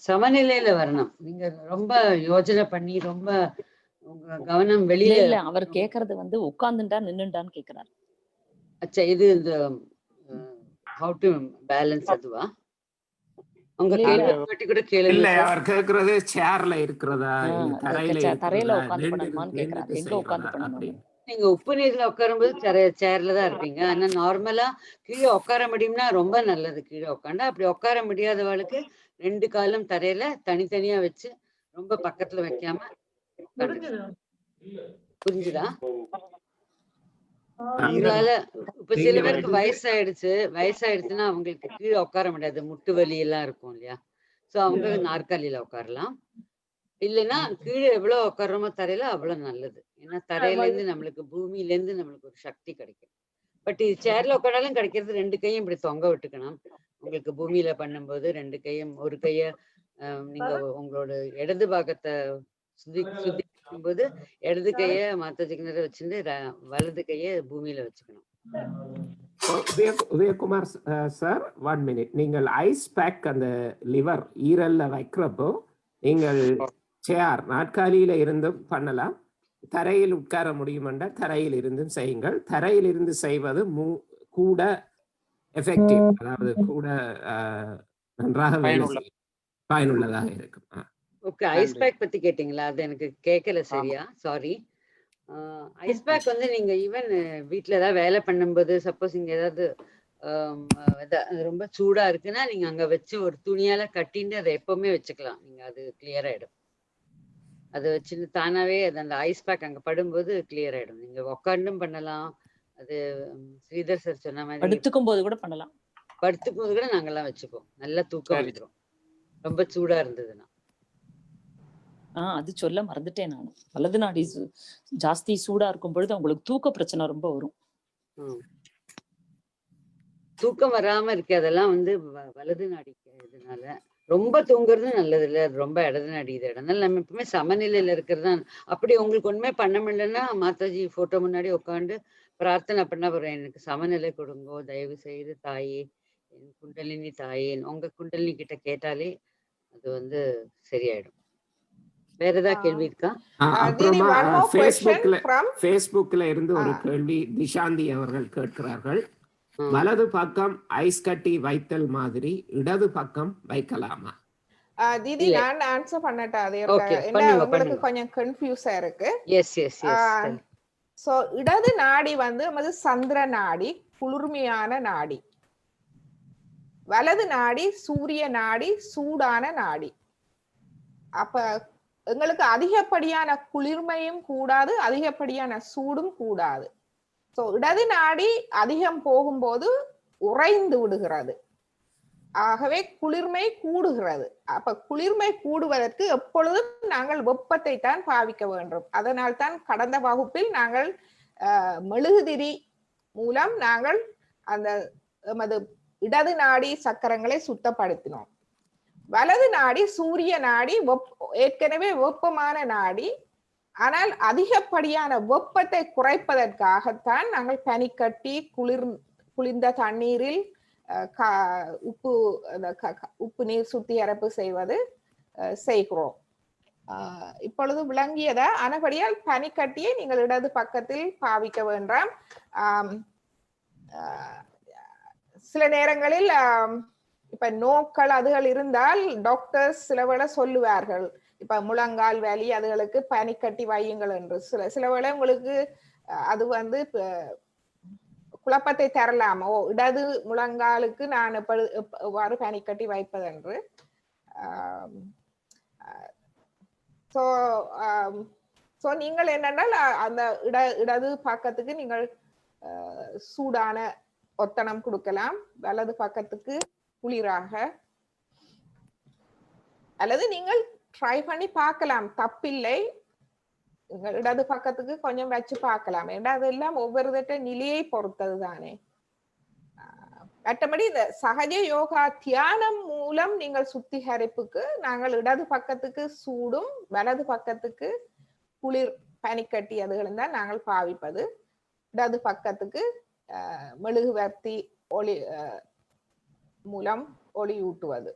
சமநிலையில வரணும். நீங்க ரொம்ப யோசனை பண்ணி ரொம்ப உங்க கவனம் வெளியில. அவர் கேக்குறது உட்கார்ந்துட்டா நின்னுட்டான்னு கேக்குறாரு. அச்சா, இது இந்த ஹவ் டு பேலன்ஸ் அதுவா? உங்க கேள்வி கூட கேளுங்க. இல்ல, அவர் கேக்குறது சேர்ல இருக்கிறதா தரையில உட்கார்ந்து பண்ணணுமான்னு கேக்குறாரு. எங்க உட்கார்ந்து பண்ணணும்? நீங்க உப்பு நீர்ல உட்காரும்போது சேர்ல தான் இருப்பீங்க. ஆனா நார்மலா கீழே உட்கார முடியும்னா ரொம்ப நல்லது. கீழே உட்காண்டா. அப்படி உட்கார முடியாதவளுக்கு 2 காலும் தரையில தனித்தனியா வச்சு ரொம்ப பக்கத்துல வைக்காம உட்கார்ந்துக்கணும். புரிஞ்சுதா? உங்களால இப்ப சில பேருக்கு வயசாயிடுச்சுன்னா அவங்களுக்கு கீழே உட்கார முடியாது, முட்டு வலி எல்லாம் இருக்கும் இல்லையா? சோ அவங்க நாற்காலியில உட்காரலாம். இல்லைன்னா கீழே எவ்வளவு உட்கார்றோமோ தரையில அவ்வளவு நல்லது. ஏன்னா தரையில இருந்து நம்மளுக்கு பூமியில இருந்து நம்மளுக்கு ஒரு சக்தி கிடைக்கும். பட் இது சேர்ல உட்காராலும் கிடைக்கிறது 2 கையும் இப்படி தொங்க விட்டுக்கணும். உங்களுக்கு பூமியில பண்ணும்போது 2 கையும், ஒரு கைய நீங்க உங்களோட இடது பாகத்தை சுத்தி போது இடது கைய மாத்தாஜிக்கு வச்சுட்டு வலது கைய பூமியில வச்சுக்கணும். Udayakumar sir 1 minute. நீங்கள் ஐஸ் பேக் அந்த லிவர் ஈரல்ல வைக்கிறப்போ நீங்கள் சேர் நாற்காலியில இருந்தும் பண்ணலாம், தரையில் உட்கார முடியுமென்ற தரையில் இருந்தும் செய்யுங்கள். தரையில் இருந்து செய்வது கூட எஃபெக்டிவ், அதாவது கூட நன்றாக பயனுள்ளதாக இருக்கும். ஓகே, ஐஸ் பேக் பத்தி கேட்டீங்களா? அது எனக்கு கேட்கல சரியா, சாரி. ஐஸ் பேக் வந்து நீங்க ஈவன் வீட்டுல ஏதாவது வேலை பண்ணும்போது சப்போஸ் இங்க ஏதாவது ரொம்ப சூடா இருக்குன்னா நீங்க அங்க வச்சு ஒரு துணியால கட்டின்னு அதை எப்பவுமே வச்சுக்கலாம். நீங்க அது கிளியர் ஆயிடும். அதை வச்சு தானாவே அந்த ஐஸ் பேக் அங்க படும்போது கிளியர் ஆயிடும். நீங்க உட்காந்தும் பண்ணலாம். அது ஸ்ரீதர் சார் சொன்ன மாதிரி படுத்துக்கும் போது கூட பண்ணலாம். படுத்துக்கும் போது கூட நாங்கெல்லாம் வச்சுப்போம். நல்லா தூக்கம் வந்துடும் ரொம்ப சூடா இருந்ததுன்னா. அது சொல்ல மறந்துட்டேன் நான். வலது நாடி ஜாஸ்தி சூடா இருக்கும் பொழுது உங்களுக்கு தூக்க பிரச்சனை ரொம்ப வரும். தூக்கம் வராம இருக்கு, அதெல்லாம் வந்து வலது நாடி இதனால. ரொம்ப தூங்குறது நல்லது இல்ல, அது ரொம்ப இடது நாடி இது. அதனால நம்ம எப்பவுமே சமநிலையில இருக்கிறது தான். அப்படி உங்களுக்கு ஒண்ணுமே பண்ண முடியலன்னா மாதாஜி போட்டோ முன்னாடி உட்காந்து பிரார்த்தனை பண்ண போறேன், எனக்கு சமநிலை கொடுங்கோ தயவு செய்து தாயே, என் குண்டலினி தாயே. உங்க குண்டலினி கிட்ட கேட்டாலே அது வந்து சரியாயிடும். வேற ஏதாவது கேள்வி இருக்கா? அப்புறமா Facebookல இருந்து ஒரு கேள்வி திஷாந்தி அவர்கள் கேட்கிறார்கள். வலது பக்கம் ஐஸ் கட்டி வைத்தல் மாதிரி இடது பக்கம் வைக்கலாமா? தீதி நான் ஆன்சர் பண்ணட்டா? அது உங்களுக்கு கொஞ்சம் கன்ஃபியூஸா இருக்கு. சோ இடது நாடி வந்து நமது சந்திர நாடி, குளிர்மையான நாடி. வலது நாடி சூரிய நாடி, சூடான நாடி. அப்ப எங்களுக்கு அதிகப்படியான குளிர்மையும் கூடாது, அதிகப்படியான சூடும் கூடாது. சோ இடது நாடி அதிகம் போகும்போது உறைந்து விடுகிறது, ஆகவே குளிர்மை கூடுகிறது. அப்ப குளிர்மை கூடுவதற்கு எப்பொழுதும் நாங்கள் வெப்பத்தை தான் பாவிக்க வேண்டும். அதனால் தான் கடந்த வகுப்பில் நாங்கள் மெழுகுதிரி மூலம் நாங்கள் அந்த எமது இடது நாடி சக்கரங்களை சுத்தப்படுத்தினோம். வலது நாடி சூரிய நாடி ஏற்கனவே வெப்பமான நாடி. ஆனால் அதிகப்படியான வெப்பத்தை குறைப்பதற்காகத்தான் நாங்கள் பனிக்கட்டி குளிர்ந்த தண்ணீரில் உப்பு நீர் சுத்திகரிப்பு செய்கிறோம். இப்பொழுது விளங்கியதா? ஆனபடியால் பனிக்கட்டியை நீங்கள் இடது பக்கத்தில் பாவிக்க வேண்டாம். சில நேரங்களில் இப்ப நோக்கள் அதுகள் இருந்தால் டாக்டர்ஸ் சில வேளை சொல்லுவார்கள், இப்ப முழங்கால் வலி அதுகளுக்கு பனிக்கட்டி வையுங்கள் என்று. சில வேளை உங்களுக்கு அது வந்து குழப்பத்தை தரலாமோ, இடது முழங்காலுக்கு நான் எவ்வாறு பனிக்கட்டி வைப்பதென்று. சோ நீங்கள் என்னென்னால் அந்த இடது பக்கத்துக்கு நீங்கள் சூடான ஒத்தனம் கொடுக்கலாம், வலது பக்கத்துக்கு குளிராக. அல்லது நீங்கள் ட்ரை பண்ணி பார்க்கலாம், தப்பில்லை. இடது பக்கத்துக்கு கொஞ்சம் வச்சு பார்க்கலாம். ஏன்னா அதெல்லாம் ஒவ்வொரு நிலையை பொறுத்தது தானே. மற்றபடி இந்த சகஜ யோகா தியானம் மூலம் நீங்கள் சுத்திகரிப்புக்கு நாங்கள் இடது பக்கத்துக்கு சூடும் வலது பக்கத்துக்கு குளிர் பனிக்கட்டி அதுகளும் தான் நாங்கள் பாவிப்பது. இடது பக்கத்துக்கு மெழுகுவர்த்தி ஒளி மூலம் ஒளி ஊட்டுவது.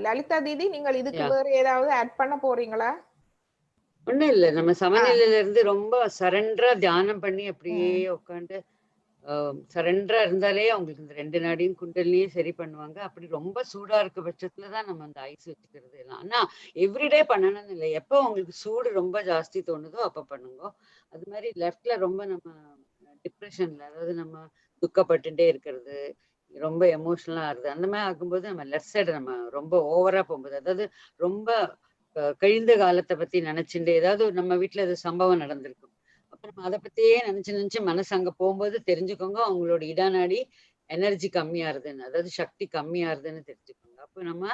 லலிதா தீதி, நீங்கள் இதுக்கு வேற ஏதாவது ஆட் பண்ண போறீங்களா? ஒண்ணும் இல்ல, நம்ம சமநிலையில இருந்து ரொம்ப சரண்டரா தியானம் பண்ணி அப்படியே உட்காந்து சரண்டரா இருந்தாலே அவங்களுக்கு இந்த 2 நாடியும் குண்டலினியும் சரி பண்ணுவாங்க. அப்படி ரொம்ப சூடா இருக்க பட்சத்துலதான் நம்ம அந்த ஐஸ் வச்சுக்கிறது எல்லாம். ஆனா எவ்ரிடே பண்ணணும்னு இல்லை, எப்போ உங்களுக்கு சூடு ரொம்ப ஜாஸ்தி தோணுதோ அப்ப பண்ணுங்க. அது மாதிரி லெஃப்ட்ல ரொம்ப நம்ம டிப்ரெஷன்ல, அதாவது நம்ம துக்கப்பட்டுட்டே இருக்கிறது, ரொம்ப எமோஷனலா ஆகுது. அந்த மாதிரி ஆகும்போது நம்ம லெஃப்ட் சைடு நம்ம ரொம்ப ஓவரா போகும்போது, அதாவது ரொம்ப கழிந்த காலத்தை பத்தி நினைச்சுட்டு ஏதாவது நம்ம வீட்டுல அது சம்பவம் நடந்திருக்கும். அப்ப நம்ம அதை பத்தியே நினைச்சு மனசு அங்க போகும்போது தெரிஞ்சுக்கோங்க அவங்களோட இடநாடி எனர்ஜி கம்மியாருதுன்னு, அதாவது சக்தி கம்மியாருதுன்னு தெரிஞ்சுக்கோங்க. அப்போ நம்ம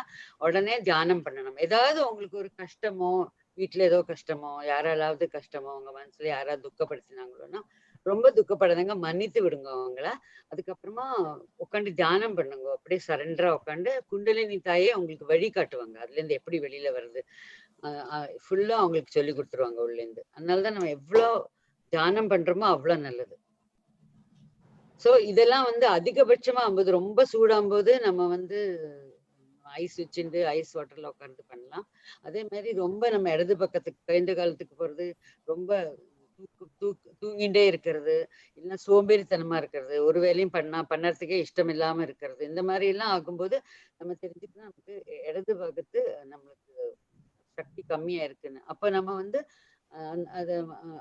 உடனே தியானம் பண்ணணும். ஏதாவது உங்களுக்கு ஒரு கஷ்டமோ, வீட்டுல ஏதோ கஷ்டமோ, யாராலாவது கஷ்டமோ, உங்க மனசுல யாராவது துக்கப்படுத்தினாங்களோன்னா ரொம்ப துக்கப்படாதங்க, மன்னித்து விடுங்க அவங்கள. அதுக்கப்புறமா உட்காந்து தியானம் பண்ணுங்க. அப்படியே சரண்டரா உட்காந்து குண்டலினி தாயே உங்களுக்கு வழி காட்டுவாங்க. அதுல இருந்து எப்படி வெளியில வருது ஃபுல்லா அவங்களுக்கு சொல்லி கொடுத்துருவாங்க உள்ள இருந்து. அதனாலதான் நம்ம எவ்வளவு தியானம் பண்றோமோ அவ்வளவு நல்லது. சோ இதெல்லாம் அதிகபட்சமா ரொம்ப சூடாகும்போது நம்ம ஐஸ் வச்சுட்டு ஐஸ் வாட்டர்ல உட்காந்து பண்ணலாம். அதே மாதிரி ரொம்ப நம்ம இடது பக்கத்துக்கு கழிந்த காலத்துக்கு போறது, ரொம்ப தூங்கிட்டே இருக்கிறது, இல்லைன்னா சோம்பேறித்தனமா இருக்கிறது, ஒரு வேலையும் பண்ணறதுக்கே இஷ்டம் இல்லாம இருக்கிறது, இந்த மாதிரி எல்லாம் ஆகும்போது நம்ம தெரிஞ்சுக்கணும் நமக்கு இடது பக்கத்து நம்மளுக்கு சக்தி கம்மியா இருக்குன்னு. அப்ப நம்ம அது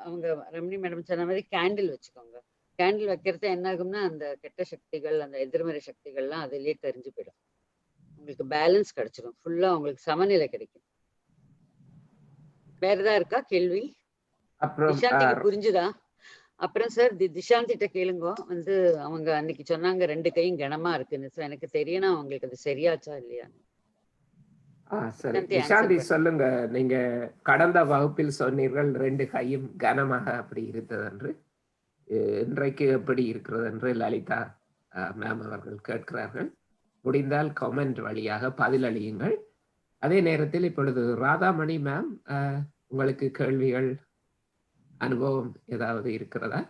அவங்க ரமணி மேடம் சொன்ன மாதிரி கேண்டில் வச்சுக்கோங்க. கேண்டில் வைக்கிறது என்ன ஆகும்னா அந்த கெட்ட சக்திகள், அந்த எதிர்மறை சக்திகள்லாம் அதுலயே கரிஞ்சு போயிடும். உங்களுக்கு பேலன்ஸ் கிடைச்சிடும், ஃபுல்லா உங்களுக்கு சமநிலை கிடைக்கும். வேற ஏதாவது இருக்கா கேள்வி? திஷாந்திக்கு புரிஞ்சுதா? அப்புறம் சார் திஷாந்திட்ட கேளுங்க. அவங்க அன்னைக்கு சொன்னாங்க 2 கையும் கனமா இருக்குன்னு. எனக்கு தெரியணும் அவங்களுக்கு அது சரியாச்சா இல்லையா? சரி நிஷாந்தி சொல்லுங்க. நீங்க கடந்த வகுப்பில் சொன்னீர்கள் 2 கையும் கனமாக அப்படி இருந்தது என்று. இன்றைக்கு எப்படி இருக்கிறது என்று லலிதா மேம் அவர்கள் கேட்கிறார்கள். முடிந்தால் கமெண்ட் வழியாக பதிலளியுங்கள். அதே நேரத்தில் இப்பொழுது ராதாமணி மேம், உங்களுக்கு கேள்விகள், அனுபவம் ஏதாவது இருக்கிறதா?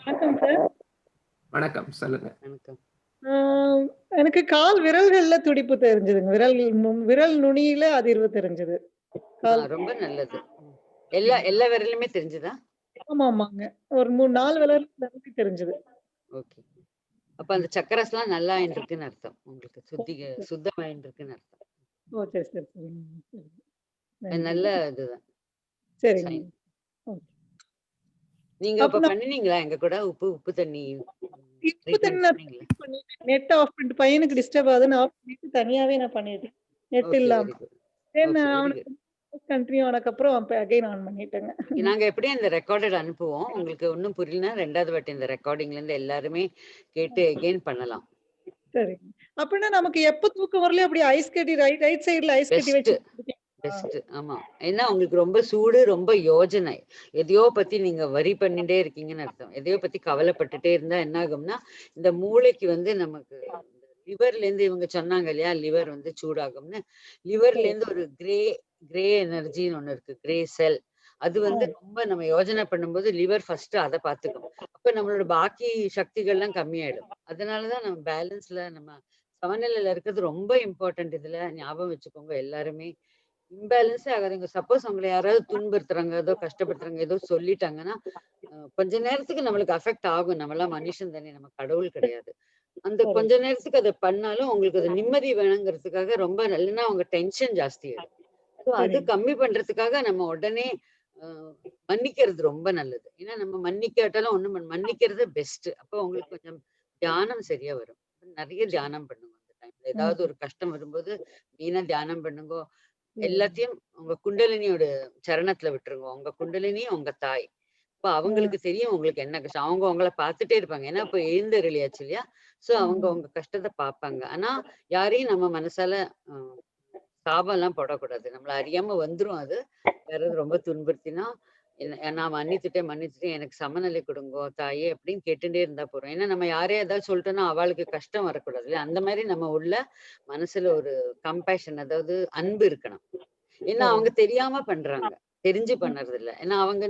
வணக்கம் சார். வணக்கம், சொல்லுங்க. வணக்கம். எனக்கு கால் விரல்கள்ல துடிப்பு தெரிஞ்சதுங்க. விரல் நுனியில அதிர்வு தெரிஞ்சது. ரொம்ப நல்லது. எல்லா விரலுமே தெரிஞ்சதா? ஆமாங்க, ஒரு 3-4 விரல் தெரிஞ்சது. ஓகே. அப்ப அந்த சக்கரஸ் எல்லாம் நல்லா இருக்குன்னு அர்த்தம். உங்களுக்கு சுத்தமாயின்னு இருக்குன்னு அர்த்தம். ஓ சரி சரி சரி. நல்ல இதுதான். சரிங்க. நீங்க இப்ப பண்ணினீங்களா எங்க கூட உப்பு தண்ணி? நெட் ஆஃப் பண்ணிட்டு பையனுக்கு டிஸ்டர்ப் ஆகுதுன்னு ஆஃப் பண்ணிட்டு தனியாவே நான் பண்ணிட்டேன். நெட் இல்லாம. கண்டினியூ ஆனதுக்கு அப்புறம் அகைன் ஆன் பண்ணிட்டேங்க. நாங்க எப்படி அந்த ரெக்கார்டட் அனுப்புவோம். உங்களுக்கு ஒன்னும் புரியலனா 2வது வாட்டி இந்த ரெக்கார்டிங்ல இருந்து எல்லாருமே கேட்டு அகைன் பண்ணலாம். சரி. அப்படின்னா நமக்கு எப்ப தூக்கம் வரல அப்படி ஐஸ் கட்டி ரைட் சைடுல ஐஸ் கட்டி வச்சு பெஸ்ட். ஆமா, ஏன்னா உங்களுக்கு ரொம்ப சூடு, ரொம்ப யோஜனை, எதையோ பத்தி நீங்க வரி பண்ணிட்டே இருக்கீங்கன்னு அர்த்தம். எதையோ பத்தி கவலைப்பட்டுட்டே இருந்தா என்ன ஆகும்னா இந்த மூளைக்கு நமக்கு லிவர்ல இருந்து இவங்க சொன்னாங்க இல்லையா, லிவர் சூடாகும்னு. லிவர்ல இருந்து ஒரு கிரே எனர்ஜின்னு ஒண்ணு இருக்கு, கிரே செல். அது ரொம்ப நம்ம யோஜனை பண்ணும்போது லிவர் ஃபர்ஸ்ட் அதை பார்த்துக்கும். அப்ப நம்மளோட பாக்கி சக்திகள்லாம் கம்மியாயிடும். அதனாலதான் நம்ம பேலன்ஸ்ல நம்ம சமநிலையில இருக்கிறது ரொம்ப இம்பார்ட்டன்ட். இதுல ஞாபகம் வச்சுக்கோங்க எல்லாருமே. இம்பேலன்ஸே ஆகாதுங்க. சப்போஸ் அவங்களை யாராவது துன்புறுத்துறாங்க, ஏதோ கஷ்டப்படுத்துறாங்க, ஏதோ சொல்லிட்டாங்கன்னா கொஞ்ச நேரத்துக்கு நம்மளுக்கு அஃபெக்ட் ஆகும். நம்மளாம் மனுஷன் தானே, நம்ம கடவுள் கிடையாது. அந்த கொஞ்ச நேரத்துக்கு அதை பண்ணாலும் உங்களுக்கு அது நிம்மதி வேணுங்கிறதுக்காக ரொம்ப நல்லன்னா அவங்க டென்ஷன் ஜாஸ்தி ஆயிடும். ஸோ அது கம்மி பண்றதுக்காக நம்ம உடனே மன்னிக்கிறது ரொம்ப நல்லது. ஏன்னா நம்ம மன்னிக்காட்டாலும் ஒண்ணும் மன்னிக்கிறது பெஸ்ட். அப்போ உங்களுக்கு கொஞ்சம் தியானம் சரியா வரும். நிறைய தியானம் பண்ணுங்க அந்த டைம்ல. ஏதாவது ஒரு கஷ்டம் வரும்போது மெயினா தியானம் பண்ணுங்க. எல்லாத்தையும் உங்க குண்டலினியோட சரணத்துல விட்டுருங்க. உங்க குண்டலினி உங்க தாய். இப்ப அவங்களுக்கு தெரியும் உங்களுக்கு என்ன கஷ்டம். அவங்க உங்களை பார்த்துட்டே இருப்பாங்க. ஏன்னா இப்ப எழுந்தருளியாச்சு இல்லையா? சோ அவங்க உங்க கஷ்டத்தை பார்ப்பாங்க. ஆனா யாரையும் நம்ம மனசால சாபம் எல்லாம் போடக்கூடாது. நம்மள அறியாம வந்துரும் அது. யாராவது ரொம்ப துன்புறுத்தினா நான் மன்னிச்சுட்டேன் எனக்கு சமநிலை கொடுங்கோ தாயே அப்படின்னு கேட்டுட்டே இருந்தா போறோம். ஏன்னா நம்ம யாரே ஏதாவது சொல்லிட்டோம்னா அவளுக்கு கஷ்டம் வரக்கூடாது இல்லையா? அந்த மாதிரி நம்ம உள்ள மனசுல ஒரு கம்பேஷன், அதாவது அன்பு இருக்கணும். ஏன்னா அவங்க தெரியாம பண்றாங்க, தெரிஞ்சு பண்ணறது இல்ல. ஏன்னா அவங்க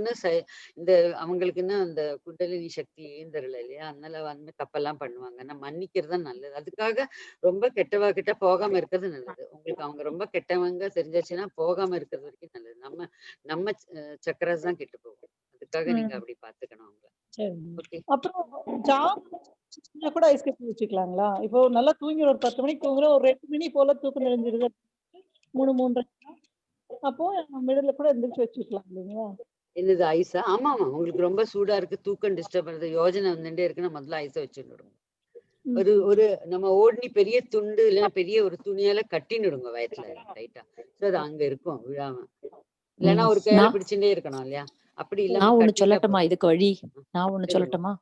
இந்த அவங்களுக்கு அந்த குண்டலினி சக்தி ஏந்தரல இல்லையா? அதனால தப்பெல்லாம் பண்ணுவாங்க. நம்ம மன்னிக்கிறது தான் நல்லது. அதுக்காக ரொம்ப கெட்டவா கிட்ட போகாம இருக்கிறது நல்லது. உங்களுக்கு அவங்க ரொம்ப கெட்டவங்க தெரிஞ்சாச்சுன்னா போகாம இருக்கிறது வரைக்கும் நல்லது. நம்ம சக்கராஸ் தான் கெட்டு போகும். அதுக்காக நீங்க அப்படி பாத்துக்கணும் அவங்கள. அப்புறம் கூட ஐஸ் கட்டி வச்சுக்கலாங்களா? இப்போ நல்லா தூங்கி ஒரு 10 மணிக்கு தூங்குறோம், ஒரு 2 மணி போல தூக்கம் நெளிஞ்சிருது, 3-3:30. அப்போ மிடில் கூட எந்திரிச்சு வச்சுக்கலாம் இல்லைங்களா? என்னது ஐஸா? ஆமா ஆமா, உங்களுக்கு ரொம்ப சூடா இருக்கு, தூக்கம் டிஸ்டர்ப் ஆகுது, யோஜனை வந்துட்டே இருக்குன்னா முதல்ல ஐஸை வச்சுடுங்க. ஒரு ஒரு நம்ம ஓடனி பெரிய துண்டு இல்லைன்னா பெரிய ஒரு துணியால கட்டினுடுங்க வயத்துல டைட்டா. சோ அது அங்க இருக்கும் விழாம. இல்லைன்னா ஒரு கையால பிடிச்சுட்டே இருக்கணும் இல்லையா? அப்படி இல்லாம நான் ஒண்ணு கட்டிட்டா சொல்லட்டுமா போதும். இதுக்கு வழி? நான் ஒண்ணு சொல்லுங்க சொல்லட்டுமா?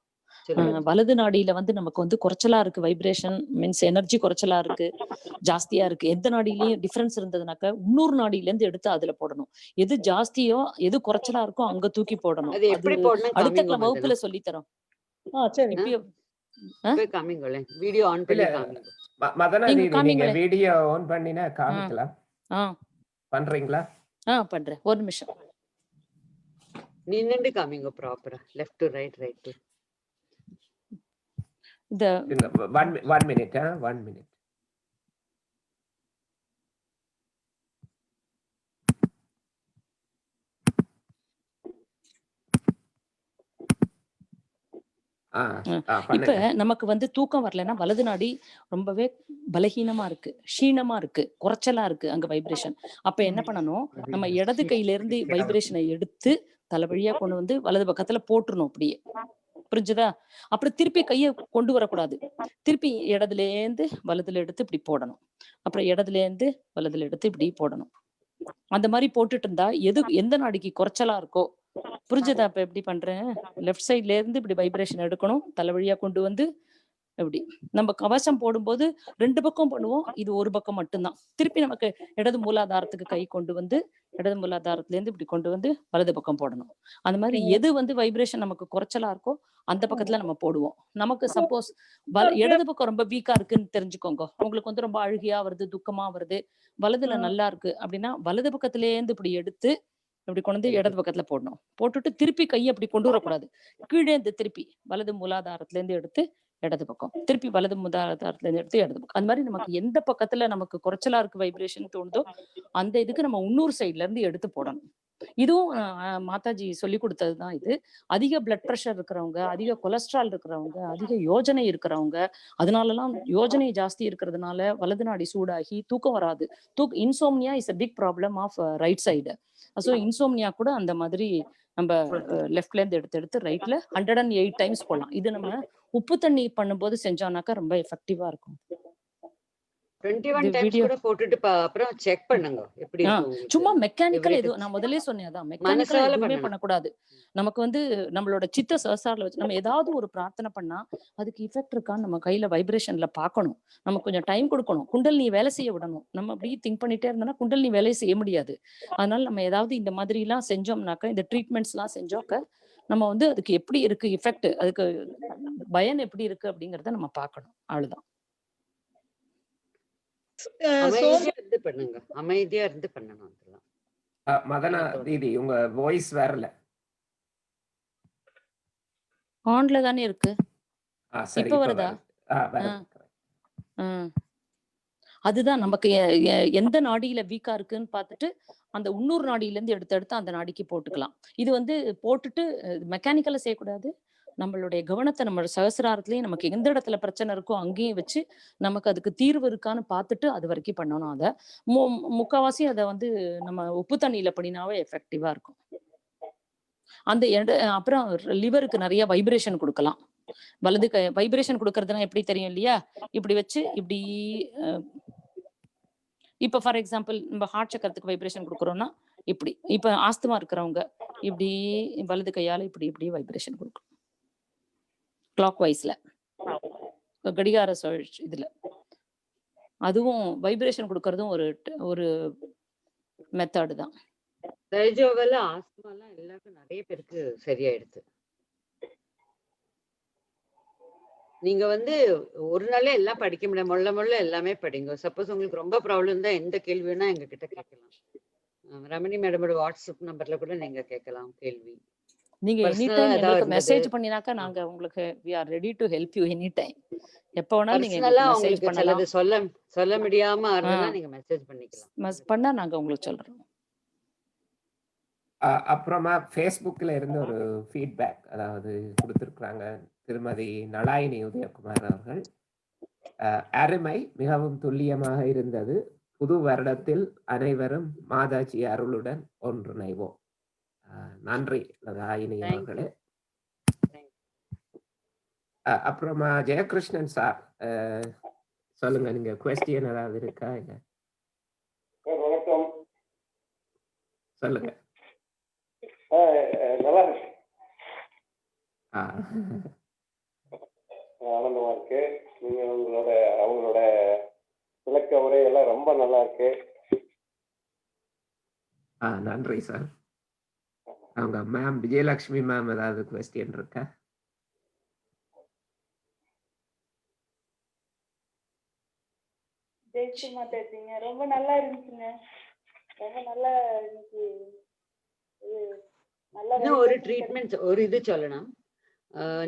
சொல்லுங்க. வலது நாடியில வந்து நமக்கு வந்து குறைச்சலா இருக்கு, வைப்ரேஷன் மீன்ஸ் எனர்ஜி குறைச்சலா இருக்கு, ஜாஸ்தியா இருக்கு. எந்த நாடியிலயும் டிஃபரன்ஸ் இருந்ததுனாக்க இன்னொரு நாடியில இருந்து எடுத்து அதுல போடணும். எது ஜாஸ்தியோ எது குறைச்சலா இருக்கோ அங்க தூக்கி போடணும். அது அது எப்படி போடணும் அடுத்த காமிங்க மதனா. வகுப்புல சொல்லி தரோம். சரி. இப்பயோ போய் காமிங்களேன், வீடியோ ஆன் இல்ல பண்ணி காமிங்க. மதனா நீங்க தீதி, நீங்க காமிங்களேன். வீடியோ ஆன் பண்ணினா காமிக்கலாம். பண்றீங்களா? பண்றேன், ஒரு நிமிஷம். நின்னுண்டு காமிங்க ப்ராப்பரா, left to right, right to. இந்த 1 minute 1 minute. இப்ப நமக்கு வந்து தூக்கம் வரலைன்னா வலது நாடி ரொம்பவே பலகீனமா இருக்கு, க்ஷீணமா இருக்கு, குறைச்சலா இருக்கு அங்க வைப்ரேஷன். அப்ப என்ன பண்ணணும், நம்ம இடது கையில இருந்து வைப்ரேஷனை எடுத்து தலை வழியா கொண்டு வந்து வலது பக்கத்துல போட்டுறணும் அப்படியே. புரிஞ்சுதா? அப்புறம் திருப்பி கையை கொண்டு வரக்கூடாது, திருப்பி இடதுல இருந்து வலதுல எடுத்து இப்படி போடணும், அப்புறம் இடதுல இருந்து வலதுல எடுத்து இப்படி போடணும். அந்த மாதிரி போட்டுட்டு இருந்தா எந்த நாடிக்கு குறைச்சலா இருக்கோ, புரிஞ்சுதா? இப்ப எப்படி பண்றேன், லெஃப்ட் சைட்ல இருந்து இப்படி வைப்ரேஷன் எடுக்கணும், தலை வழியா கொண்டு வந்து எப்படி. நம்ம கவசம் போடும்போது 2 பக்கம் பண்ணுவோம், இது ஒரு பக்கம் மட்டும்தான். திருப்பி நமக்கு இடது மூலாதாரத்துக்கு கை கொண்டு வந்து இடது மூலாதாரத்துல இருந்து இப்படி கொண்டு வந்து வலது பக்கம் போடணும். அந்த மாதிரி எது வந்து வைப்ரேஷன் நமக்கு குறைச்சலா இருக்கோ அந்த பக்கத்துல நம்ம போடுவோம். நமக்கு சப்போஸ் இடது பக்கம் ரொம்ப வீக்கா இருக்குன்னு தெரிஞ்சுக்கோங்க, உங்களுக்கு வந்து ரொம்ப அழுகியா வருது, துக்கமா வருது, வலதுல நல்லா இருக்கு அப்படின்னா வலது பக்கத்திலே இருந்து இப்படி எடுத்து இப்படி கொண்டு வந்து இடது பக்கத்துல போடணும். போட்டுட்டு திருப்பி கையை அப்படி கொண்டு வரக்கூடாது, கீழே இருந்து திருப்பி வலது மூலாதாரத்துல இருந்து எடுத்து இடது பக்கம், திருப்பி வலது மூலாதாரத்துல இருந்து எடுத்து இடது பக்கம். அந்த மாதிரி நமக்கு எந்த பக்கத்துல நமக்கு குறைச்சலா இருக்கு வைப்ரேஷன் தோணுதோ அந்த இதுக்கு நம்ம இன்னொரு சைட்ல இருந்து எடுத்து போடணும். இதுவும் மாதாஜி சொல்லி கொடுத்ததுதான். இது அதிக பிளட் பிரஷர் இருக்கிறவங்க, அதிக கொலஸ்ட்ரால் இருக்கிறவங்க, அதிக யோஜனை இருக்கிறவங்க, அதனாலலாம் யோஜனை ஜாஸ்தி இருக்கிறதுனால வலது நாடி சூடாகி தூக்கம் வராது. Insomnia is a big problem of right side. So insomnia கூட அந்த மாதிரி நம்ம லெஃப்ட்ல இருந்து எடுத்து ரைட்ல 108 டைம்ஸ் போடலாம். இது நம்ம உப்பு தண்ணி பண்ணும்போது செஞ்சோம்னாக்கா ரொம்ப எஃபெக்டிவா இருக்கும். 21 டைம்ஸ் கூட போட்டுட்டு அப்புறம் செக் பண்ணுங்க எப்படி இருக்கு. சும்மா மெக்கானிக்கல் எதுவும் நான் முதல்ல சொன்னேன், அதான் மெக்கானிக்கல் எதுவுமே பண்ணக்கூடாது. நமக்கு வந்து நம்மளோட சித்த சஹஸ்ரால வச்சு நம்ம ஏதாவது ஒரு பிரார்த்தனை பண்ணா அதுக்கு இஃபெக்ட் இருக்கான்னு நம்ம கையில வைப்ரேஷன்ல பார்க்கணும். நம்ம கொஞ்சம் டைம் கொடுக்கணும், குண்டலினி வேலை செய்ய விடணும். நம்ம அப்படி திங்க் பண்ணிட்டே இருந்தோம்னா குண்டலினி வேலையை செய்ய முடியாது. அதனால நம்ம ஏதாவது இந்த மாதிரி எல்லாம் செஞ்சோம்னாக்க, இந்த ட்ரீட்மெண்ட்ஸ் எல்லாம் செஞ்சோக்க நம்ம வந்து அதுக்கு எப்படி இருக்கு எஃபெக்ட், அதுக்கு பயன் எப்படி இருக்கு அப்படிங்கறத நம்ம பார்க்கணும். அவ்வளவுதான். அமைதியா இருந்து பண்ணுங்க, அமைதியா இருந்து பண்ணணும். மதனா தீதி, உங்க வாய்ஸ் வரல. ஆன்ல தானே இருக்கு. இப்ப வருதா? அதுதான் நமக்கு எந்த நாடியில வீக்கா இருக்குன்னு பார்த்துட்டு அந்த உள்ளூர் நாடியில இருந்து எடுத்து அந்த நாடிக்கு போட்டுக்கலாம். இது வந்து போட்டுட்டு மெக்கானிக்கலா செய்யக்கூடாது. நம்மளுடைய கவனத்தை நம்ம சகசிராரத்திலயும் நமக்கு எந்த இடத்துல பிரச்சனை இருக்கோ அங்கேயும் வச்சு நமக்கு அதுக்கு தீர்வு இருக்கான்னு பார்த்துட்டு அது வரைக்கும் பண்ணணும். அதை முக்கால்வாசி அதை வந்து நம்ம உப்பு தண்ணியில பண்ணினாவே எஃபெக்டிவா இருக்கும். அந்த அப்புறம் லிவருக்கு நிறைய வைப்ரேஷன் கொடுக்கலாம். வலது வைப்ரேஷன் கொடுக்கறதுனா எப்படி தெரியும் இல்லையா? இப்படி வச்சு இப்படி இப்ப ஃபார் எக்ஸாம்பிள் நம்ம ஹார்ட் சக்கரத்துக்கு வைப்ரேஷன் கொடுக்குறோம்னா இப்படி, இப்ப ஆஸ்துமா இருக்கிறவங்க இப்படி வலது கையால இப்படி இப்படி வைப்ரேஷன் கொடுக்கும் கிளாக் வைஸ்ல, கடிகார சுழற்சி இதுல. அதுவும் வைப்ரேஷன் கொடுக்கறதும் ஒரு மெத்தட் தான். தைஜோவல ஆஸ்துமாலாம் எல்லாருக்கும் நிறைய பேருக்கு சரியாயிடுது. நீங்க வந்து ஒரு நாளே எல்லாம் படிக்க முடியாது, மொள்ள எல்லாமே படிங்க. சப்போஸ் உங்களுக்கு ரொம்ப ப்ராப்ளம் தான் எந்த கேள்வி வேணா எங்க கிட்ட கேட்கலாம். ரமணி மேடமோட வாட்ஸ்அப் நம்பர்ல கூட நீங்க கேட்கலாம் கேள்வி. நீங்க எனி டைம் எங்களுக்கு மெசேஜ் பண்ணினாக்கா நாங்க உங்களுக்கு we are ready to help you any time. எப்ப வேணாலும் நீங்க மெசேஜ் பண்ணலாம். சொல்ல முடியாம இருந்தா நீங்க மெசேஜ் பண்ணிக்கலாம். பண்ணா நாங்க உங்களுக்கு சொல்றோம். அப்புறமா ஃபேஸ்புக்ல இருந்து ஒரு ஃபீட்பேக் அதாவது கொடுத்துருக்குறாங்க. திருமதி நலாயினி உதயகுமார் அவர்கள், அருமை, மிகவும் துல்லியமாக இருந்தது. புது வருடத்தில் அனைவரும் மாதாஜி அருளுடன் ஒன்றிணைவோம். நன்றி லதாயினி Thank அவர்களே. Thank அப்புறமா ஜெயகிருஷ்ணன் சார் சொல்லுங்க, நீங்க கொஸ்டின் ஏதாவது இருக்கா? இல்ல வணக்கம். சொல்லுங்க. நல்லா இருக்கு, ஆ, ஆனந்தமா இருக்கு. நீங்க அவங்களோட விளக்க உரை எல்லாம் ரொம்ப நல்லா இருக்கு. நன்றி சார். அவங்க மேம் விஜயலட்சுமி மேம் ஏதாவது கொஸ்டின் இருக்கா? ஜெயஸ்ரீ மாதாஜிங்க, ரொம்ப நல்லா இருந்துச்சுங்க. ரொம்ப நல்லா இருந்துச்சு. இன்னும் ஒரு ட்ரீட்மெண்ட் ஒரு இது சொல்லணும்.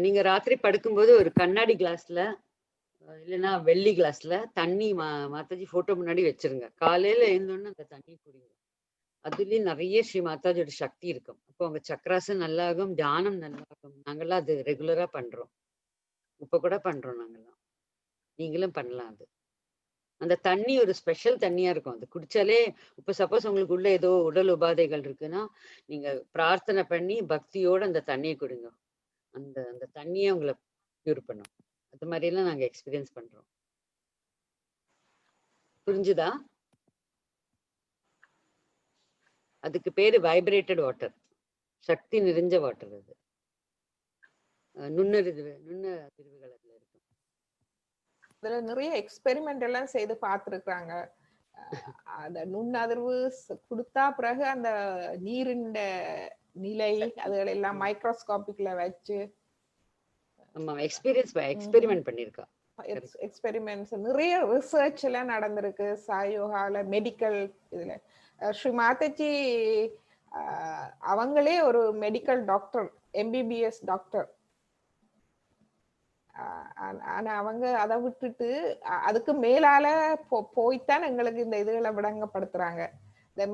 நீங்க ராத்திரி படுக்கும்போது ஒரு கண்ணாடி கிளாஸ்ல இல்லைன்னா வெள்ளி கிளாஸ்ல தண்ணி மாதாஜி போட்டோ முன்னாடி வச்சிருங்க. காலையில எழுந்தோன்னு அந்த தண்ணி குடிங்க. அதுலயும் நிறைய ஸ்ரீ மாதாஜியோட சக்தி இருக்கும். அப்போ உங்க சக்கராசம் நல்லாகும், தியானம் நல்லாகும். நாங்கெல்லாம் அது ரெகுலரா பண்றோம். இப்ப கூட பண்றோம் நாங்கெல்லாம். நீங்களும் பண்ணலாம். அது அந்த தண்ணி ஒரு ஸ்பெஷல் தண்ணியா இருக்கும். அது குடிச்சாலே இப்ப சப்போஸ் உங்களுக்கு உள்ள ஏதோ உடல் உபாதைகள் இருக்குன்னா நீங்க பிரார்த்தனை பண்ணி பக்தியோட அந்த தண்ணியை குடிங்க. அந்த அந்த தண்ணியை உங்களை கியூர் பண்ணும். அது மாதிரி எல்லாம் நாங்க எக்ஸ்பீரியன்ஸ் பண்றோம். புரிஞ்சுதா? அதுக்கு பேரு வைப்ரேட்டட் வாட்டர், சக்தி நிறைஞ்ச வாட்டர். அது நுண்ணறிவு பிரிவுகள் அதுல இருக்கும். அதுல நிறைய எக்ஸ்பெரிமெண்ட் எல்லாம் செய்து பார்த்திருக்காங்க. அந்த நுண்ணதிர்வு கொடுத்தா பிறகு அந்த நீரின் நிலை அதுகள் எல்லாம் மைக்ரோஸ்கோபிக்ல வச்சு எக்ஸ்பெரிமெண்ட் பண்ணிருக்கா. எக்ஸ்பெரிமெண்ட்ஸ் நிறைய ரிசர்ச் எல்லாம் நடந்திருக்கு சாயோகால மெடிக்கல் இதுல. ஸ்ரீ மாதாஜி அவங்களே ஒரு மெடிக்கல் டாக்டர், எம்பிபிஎஸ் டாக்டர். ஆனா அவங்க அதை விட்டுட்டு அதுக்கு மேலால போய்த்தான் எங்களுக்கு இந்த இதுகளை விளங்கப்படுத்துறாங்க. இந்த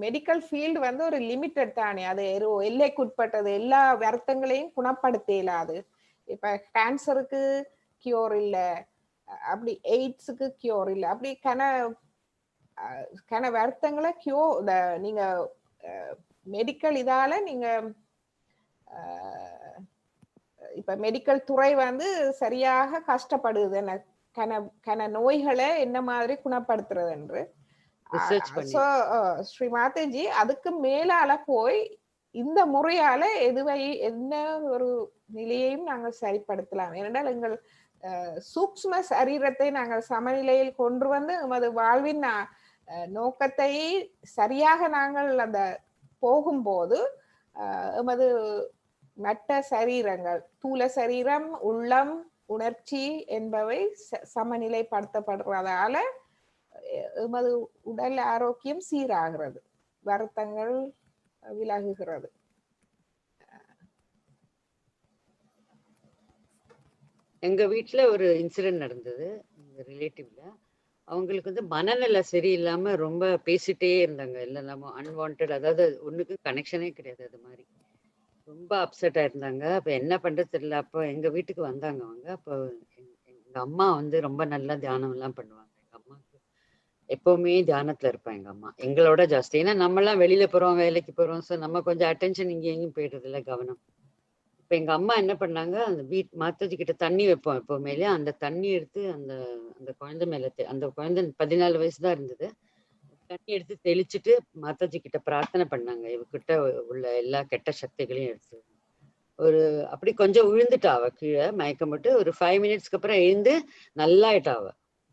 மெடிக்கல் ஃபீல்டு வந்து ஒரு லிமிட்டட் தானே, அது எல்லைக்குட்பட்டது. எல்லா வருத்தங்களையும் குணப்படுத்த இயலாது. இப்ப கேன்சருக்கு கியூர் இல்லை, அப்படி எய்ட்ஸுக்கு கியூர் இல்லை, அப்படி கன வருத்தங்களை நீங்க மெடிக்கல் இதால நீங்க இப்ப மெடிக்கல் துறை வந்து சரியாக கஷ்டப்படுது கன நோய்களை என்ன மாதிரி குணப்படுத்துறது என்று. ஸ்ரீ மாதாஜி அதுக்கு மேலால போய் இந்த முறையால என்ன ஒரு நிலையையும் நாங்கள் சரிப்படுத்தலாம். ஏனென்றால் எங்கள் சூக்ஷ்ம சரீரத்தை நாங்கள் சமநிலையில் கொண்டு வந்து எமது வாழ்வின் நோக்கத்தை சரியாக நாங்கள் அந்த போகும்போது எமது மற்ற சரீரங்கள், தூல சரீரம், உள்ளம், உணர்ச்சி என்பவை சமநிலைப்படுத்தப்படுறதால எமது உடல் ஆரோக்கியம் சீராகிறது, வருத்தங்கள் விலகுகிறது. எங்க வீட்டுல ஒரு இன்சிடென்ட் நடந்தது. எங்க ரிலேட்டிவ்ல அவங்களுக்கு வந்து மனநிலை சரியில்லாம ரொம்ப பேசிட்டே இருந்தாங்க. எல்லாமோ அன்வான்ட், அதாவது ஒண்ணுக்கு கனெக்ஷனே கிடையாது. அது மாதிரி ரொம்ப அப்செட் ஆயிருந்தாங்க. அப்ப என்ன பண்றது தெரியல. அப்போ எங்க வீட்டுக்கு வந்தாங்க அவங்க. அப்போ எங்க அம்மா வந்து ரொம்ப நல்லா தியானம் எல்லாம் பண்ணுவாங்க. எங்க அம்மாவுக்கு எப்பவுமே தியானத்துல இருப்பாங்க எங்க அம்மா, எங்களோட ஜாஸ்தி. ஏன்னா நம்ம எல்லாம் வெளியில போறோம், வேலைக்கு போறோம். ஸோ நம்ம கொஞ்சம் அட்டென்ஷன் இங்கே எங்கேயும் போயிடுறது இல்லை, கவனம். இப்ப எங்க அம்மா என்ன பண்ணாங்க, அந்த மாதாஜி கிட்ட தண்ணி வைப்போம் எப்பவுமே இல்லையா, அந்த தண்ணி எடுத்து அந்த அந்த குழந்தை மேல அந்த குழந்தை 14 வயசு தான் இருந்தது. தண்ணி எடுத்து தெளிச்சுட்டு மாதாஜி கிட்ட பிரார்த்தனை பண்ணாங்க. இவகிட்ட உள்ள எல்லா கெட்ட சக்திகளையும் எடுத்து ஒரு அப்படி கொஞ்சம் விழுந்துட்டா அவ கீழே மயக்கம் போட்டு. ஒரு 5 மினிட்ஸ்க்கு அப்புறம் எழுந்து நல்லா ஆயிட்டா அவ.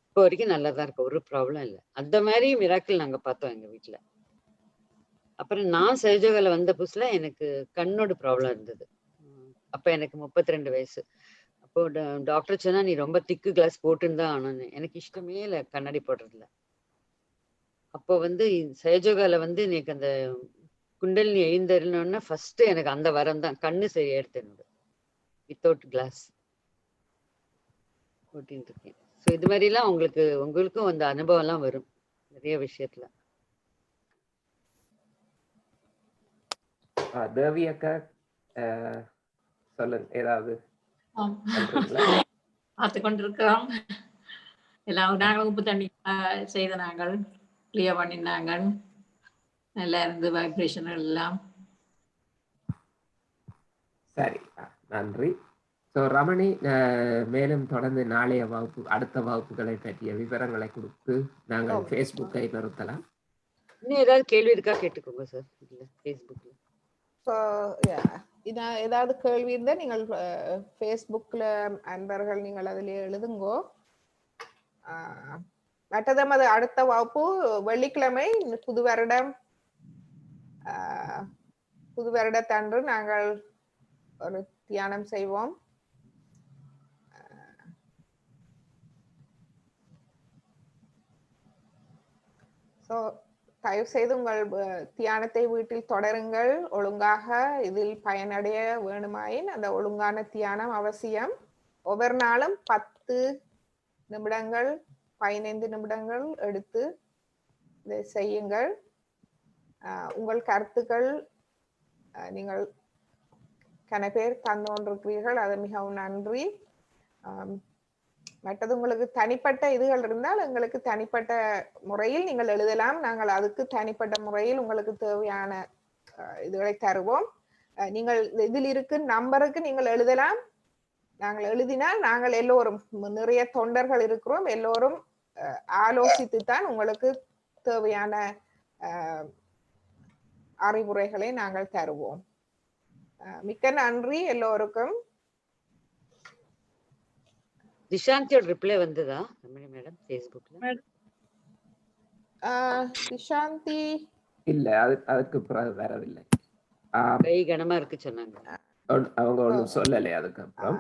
இப்போ வரைக்கும் நல்லாதான் இருக்கு, ஒரு ப்ராப்ளம் இல்லை. அந்த மாதிரி மிராக்கிள் நாங்க பார்த்தோம் எங்க வீட்டுல. அப்புறம் நான் சர்ஜோகால வந்த புதுசுல எனக்கு கண்ணோட ப்ராப்ளம் இருந்தது. அப்ப எனக்கு 32 வயசு. அப்போ டாக்டர் சொன்னா நீ ரொம்ப திக்கு கிளாஸ் போட்டுன்னு தான் ஆனோன்னு. எனக்கு இஷ்டமே இல்லை கண்ணாடி போடுறதுல. அப்போ வந்து சஹஜோகால வந்து எனக்கு அந்த குண்டலினி எழுந்தருனோன்னா ஃபர்ஸ்ட் எனக்கு அந்த வரம் தான். கண்ணு சரியா எடுத்து என்னோட வித்தவுட் கிளாஸ் போட்டின்னு இருக்கேன். ஸோ இது மாதிரிலாம் உங்களுக்கும் அந்த அனுபவம் எல்லாம் வரும் நிறைய விஷயத்துல. தேவி அக்கா சொல்லுங்க, ஏதாவது பார்த்து கொண்டிருக்கிறோம். எல்லாம் நாங்கள் உப்பு தண்ணி செய்த நாங்கள் கிளியர் பண்ணினாங்க. நல்லா இருந்து வைப்ரேஷன் எல்லாம். சரி, நன்றி. ஸோ ரமணி, மேலும் தொடர்ந்து நாளைய வகுப்பு, அடுத்த வகுப்புகளை பற்றிய விவரங்களை கொடுத்து நாங்கள் ஃபேஸ்புக்கை நிறுத்தலாம். இன்னும் ஏதாவது கேள்வி இருக்கா கேட்டுக்கோங்க சார். ஃபேஸ்புக்ல ஏதாவது கேள்வி இருந்தால் நீங்கள் ஃபேஸ்புக்கில் அன்பர்கள் நீங்கள் அதில் எழுதுங்கோ. மற்றது அடுத்த வகுப்பு வெள்ளிக்கிழமை புது வருடத்தன்று நாங்கள் ஒரு தியானம் செய்வோம். ஸோ தயவு செய்து உங்கள் தியானத்தை வீட்டில் தொடருங்கள். ஒழுங்காக இதில் பயனடைய வேணுமாயின் அந்த ஒழுங்கான தியானம் அவசியம். ஒவ்வொரு நாளும் 10 நிமிடங்கள் 15 நிமிடங்கள் எடுத்து இதை செய்யுங்கள். உங்கள் கருத்துக்கள் நீங்கள் பேர் தந்து கொண்டிருக்கிறீர்கள், அது மிகவும் நன்றி. மற்றது உங்களுக்கு தனிப்பட்ட இதுகள் இருந்தால் எங்களுக்கு தனிப்பட்ட முறையில் நீங்கள் எழுதலாம். நாங்கள் அதுக்கு தனிப்பட்ட முறையில் உங்களுக்கு தேவையான இதுகளை தருவோம். நீங்கள் இதில் இருக்கு நம்பருக்கு நீங்கள் எழுதலாம். நாங்கள் எழுதினால் நாங்கள் எல்லோரும் நிறைய தொண்டர்கள் இருக்கிறோம், எல்லோரும் ஆலோசித்து தான் உங்களுக்கு தேவையான அறிவுரைகளை நாங்கள் தருவோம். மிக்க நன்றி எல்லோருக்கும். திஷாந்தியோட ரிப்ளை வந்ததா ரமணி மேடம் ஃபேஸ்புக்ல? திஷாந்தி இல்ல, அதுக்கு வரவில்லை. கை கனமா இருக்கு சொன்னாங்க. அவங்க ஒன்றும் சொல்லலை. அதுக்கப்புறம்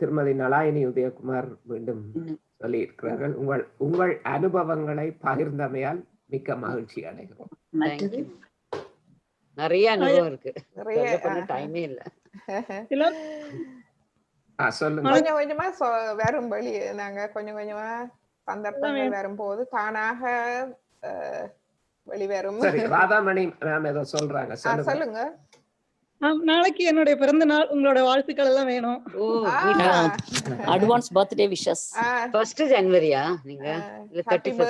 திருமதி நலாயினி உதயகுமார் மீண்டும் சொல்லி இருக்கிறார்கள், உங்கள் அனுபவங்களை பகிர்ந்தமையால் மிக்க மகிழ்ச்சி அடைகிறோம். நிறைய அனுபவம் இருக்கு, டைமே இல்ல. சொல்லுங்க. கொஞ்சம் கொஞ்சமா வரும் வழி, நாங்க கொஞ்சம் கொஞ்சமா சந்தர்ப்பங்கள் வரும்போது தானாக வெளிவரும். சரி, ராதாமணி மேம் ஏதோ சொல்றாங்க, சொல்லுங்க. நாளைக்கு என்னுடைய பிறந்த நாள், உங்களோட வாழ்த்துக்கள் எல்லாம் வேணும். Advance birthday wishes. 1 ஜனவரியா நீங்க? இல்ல 31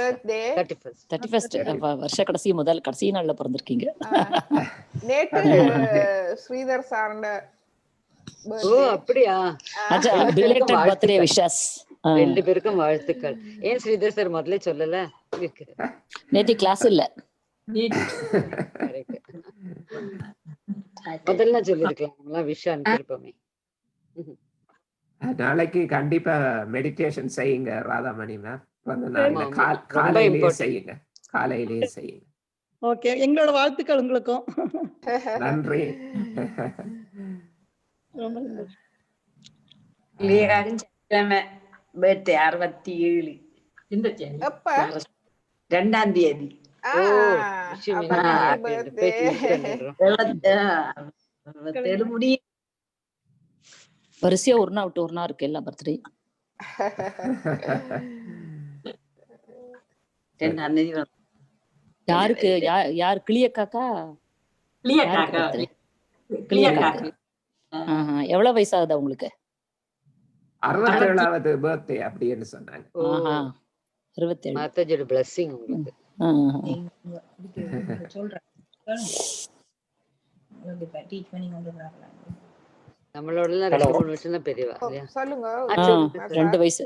வருஷ கடைசி நாள்ல பிறந்திருக்கீங்க. நேத்து ஸ்ரீதர் சார்ந்த அப்படியா? Belated birthday wishes. 2 பேருக்கும் வாழ்த்துக்கள். ஏன் ஸ்ரீதர் சார் முதல்ல சொல்லல? நேத்து கிளாஸ் இல்ல, முதல்ல சொல்லிருக்கலாம். விஷயம் அனுப்பியிருப்போமே. நாளைக்கு கண்டிப்பா மெடிடேஷன் செய்யுங்க ராதாமணி மேம். காலையிலேயே செய்யுங்க, காலையிலேயே செய்யுங்க. ஓகே, எங்களோட வாழ்த்துக்கள் உங்களுக்கும். நன்றி. ரொம்ப சந்தோஷம். பர்த்டே 67 இந்த 2ஆம் தேதி. வரிசையா ஒரு நாள் விட்டு ஒரு நாள் இருக்கு எல்லா பர்த்டே. 2ஆம் தேதி யாருக்கு? யார்? கிளியக்காக்கா? கிளியக்காக்கா. எவ்வளவு வயசாகுதா உங்களுக்கு? 67வது பர்த்டே அப்படின்னு சொன்னாங்க. 67. மாதாஜியோட blessing உங்களுக்கு. நம்மளோட 2-3 வருஷம் தான் பெரியவா. சொல்லுங்க. 2 வயசு.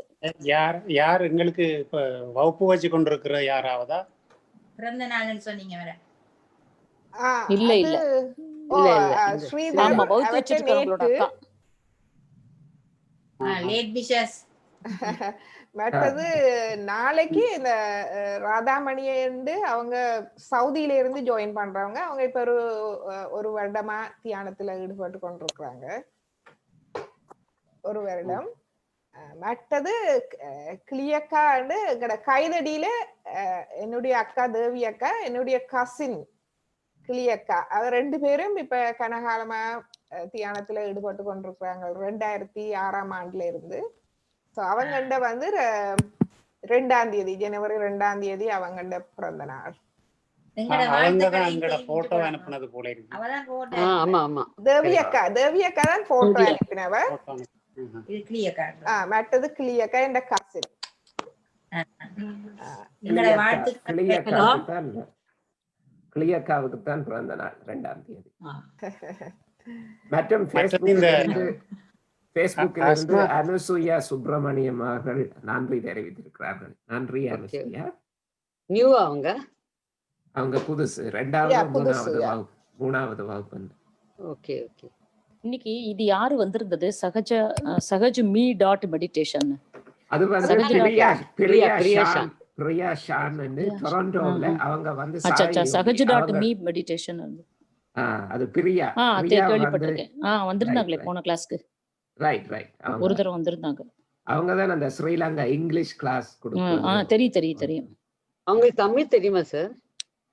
யார் எங்களுக்கு இப்ப வகுப்பு வச்சு கொண்டிருக்கிற யாராவதா? பிறந்த நாள்னு சொன்னீங்க வேற? இல்ல இல்ல ஸ்ரீதர் ஆமா, வகுப்பு வச்சிருக்கவங்களோட அக்கா. Late wishes. மற்றது நாளைக்கு இந்த ராதாமணியண்டு அவங்க சவுதியில இருந்து ஜாயின் பண்றவங்க. அவங்க இப்ப ஒரு வருடமா தியானத்துல ஈடுபட்டு கொண்டிருக்கிறாங்க, ஒரு வருடம். மற்றது கிளியக்காண்டு கைதடியில என்னுடைய அக்கா தேவி அக்கா, என்னுடைய கசின் கிளியக்கா, அது 2 பேரும் இப்ப கனகாலமா தியானத்துல ஈடுபட்டு கொண்டிருக்கிறாங்க 2006ஆம் ஆண்டுல இருந்து. அவங்கண்ட வந்து 2ஆம் தேதி, ஜனவரி 2ஆம் தேதி அவங்கண்ட பிறந்த நாள். தேவி அக்கா தான் போட்டோ அனுப்பினவ. மற்றது கிளியக்கா என்ற கசின். கிளியக்காவுக்கு தான் பிறந்த நாள் 2ஆம் தேதி. ஆ. மற்றும் மற்றது இந்த Facebookலிருந்து அனுசுயா சுப்பிரமணியம் அவர்கள் நன்றி தெரிவித்திருக்கிறார்கள். நன்றி அனுசுயா. நியூ அவங்க புதுசு 3வது வகுப்பு. Okay okay. இன்னைக்கு இது யாரு வந்திருந்தது? சகஜ மீ டாட் மெடிடேஷன். அது வந்து பிரியா ஷான் டொரண்டோல அவங்க வந்து சகஜ டாட் மீ மெடிடேஷன். அது பிரியா கேள்விப்பட்டிருக்கேன். வந்திருந்தாங்களே போன கிளாஸ்க்கு. ரைட் ஒரு தடவை வந்திருந்தாங்க. அவங்க தான் அந்த ஸ்ரீலங்கா இங்கிலீஷ் கிளாஸ் கொடுப்பாங்க. தெரியும். அவங்களுக்கு தமிழ் தெரியுமா சார்?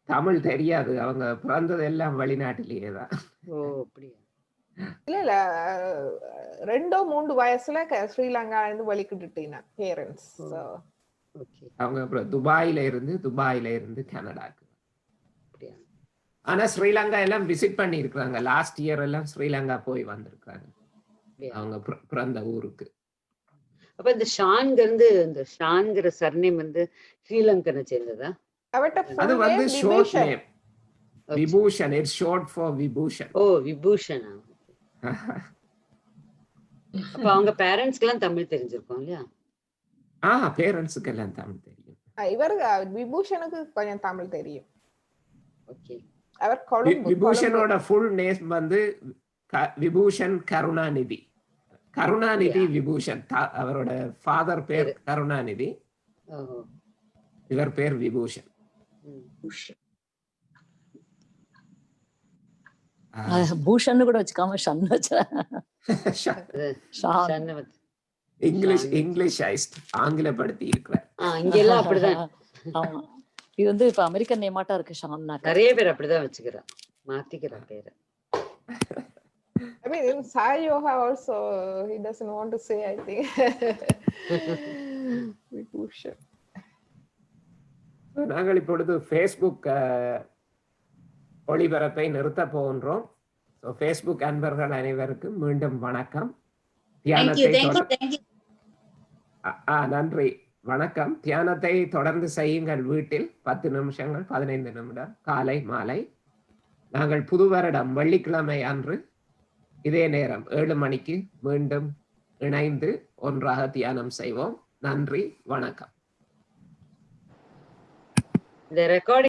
தமிழ் தெரியாது. அவங்க பிறந்தது எல்லாம் வெளிநாட்டிலேயே தான். ஓ அப்படியா? இல்ல 2-3 வயசுல ஸ்ரீலங்கா இருந்து வலிக்கிட்டுட்டீங்க பேரண்ட்ஸ். அவங்க அப்புறம் துபாயில இருந்து கனடாக்கு. ஆனா ஸ்ரீலங்கா எல்லாம் விசிட் பண்ணி இருக்காங்க. லாஸ்ட் இயர் எல்லாம் ஸ்ரீலங்கா போய் வந்திருக்காங்க அவங்க பிறந்த ஊருக்கு. அப்ப இந்த ஷான்ங்கிற சர்நேம் வந்து ஸ்ரீலங்கனை சேர்ந்ததா? அது வந்து short name. Vibhushan. It's short for Vibhushan. Oh விபூஷனா. அப்ப அவங்க பேரண்ட்ஸ்க்கு எல்லாம் தமிழ் தெரிஞ்சிருக்கும் இல்லையா? பேரண்ட்ஸ்க்கு எல்லாம் தமிழ் தெரியும். இவருக்கு விபூஷனுக்கு கொஞ்சம் தமிழ் தெரியும். ஓகே. அவர் விபூஷனோட ஃபுல் நேம் வந்து விபூஷன் கருணாநிதி. விபூஷன். அவரோட ஃபாதர் பேர் கருணாநிதி, இவர் பேர் விபூஷன். பூஷன் கூட வச்சுக்காம ஷன் இங்கிலீஷ் ஆங்கிலப்படுத்தி இருக்கிறார். இங்கெல்லாம் அப்படிதான். ஆமா, இது வந்து இப்ப அமெரிக்கன் நேமாட்டா இருக்கு. ஷான் நிறைய பேர் அப்படிதான் வச்சுக்கிறான், மாத்திக்கிறான் பேரை. I mean, in Sai Yoga also, he doesn't want to say, I think. நாங்கள் இப்பொழுது Facebook ஒளிபரப்பை நிறுத்த போகின்றோம். Facebook அன்பர்கள் அனைவருக்கும் மீண்டும் வணக்கம். நன்றி, வணக்கம். தியானத்தை தொடர்ந்து செய்யுங்கள் வீட்டில் 10 நிமிஷங்கள், 15 நிமிடம், காலை மாலை. நாங்கள் புது வருடம் வெள்ளிக்கிழமை அன்று இதே நேரம் 7 மணிக்கு மீண்டும் இணைந்து ஒன்றாக தியானம் செய்வோம். நன்றி, வணக்கம்.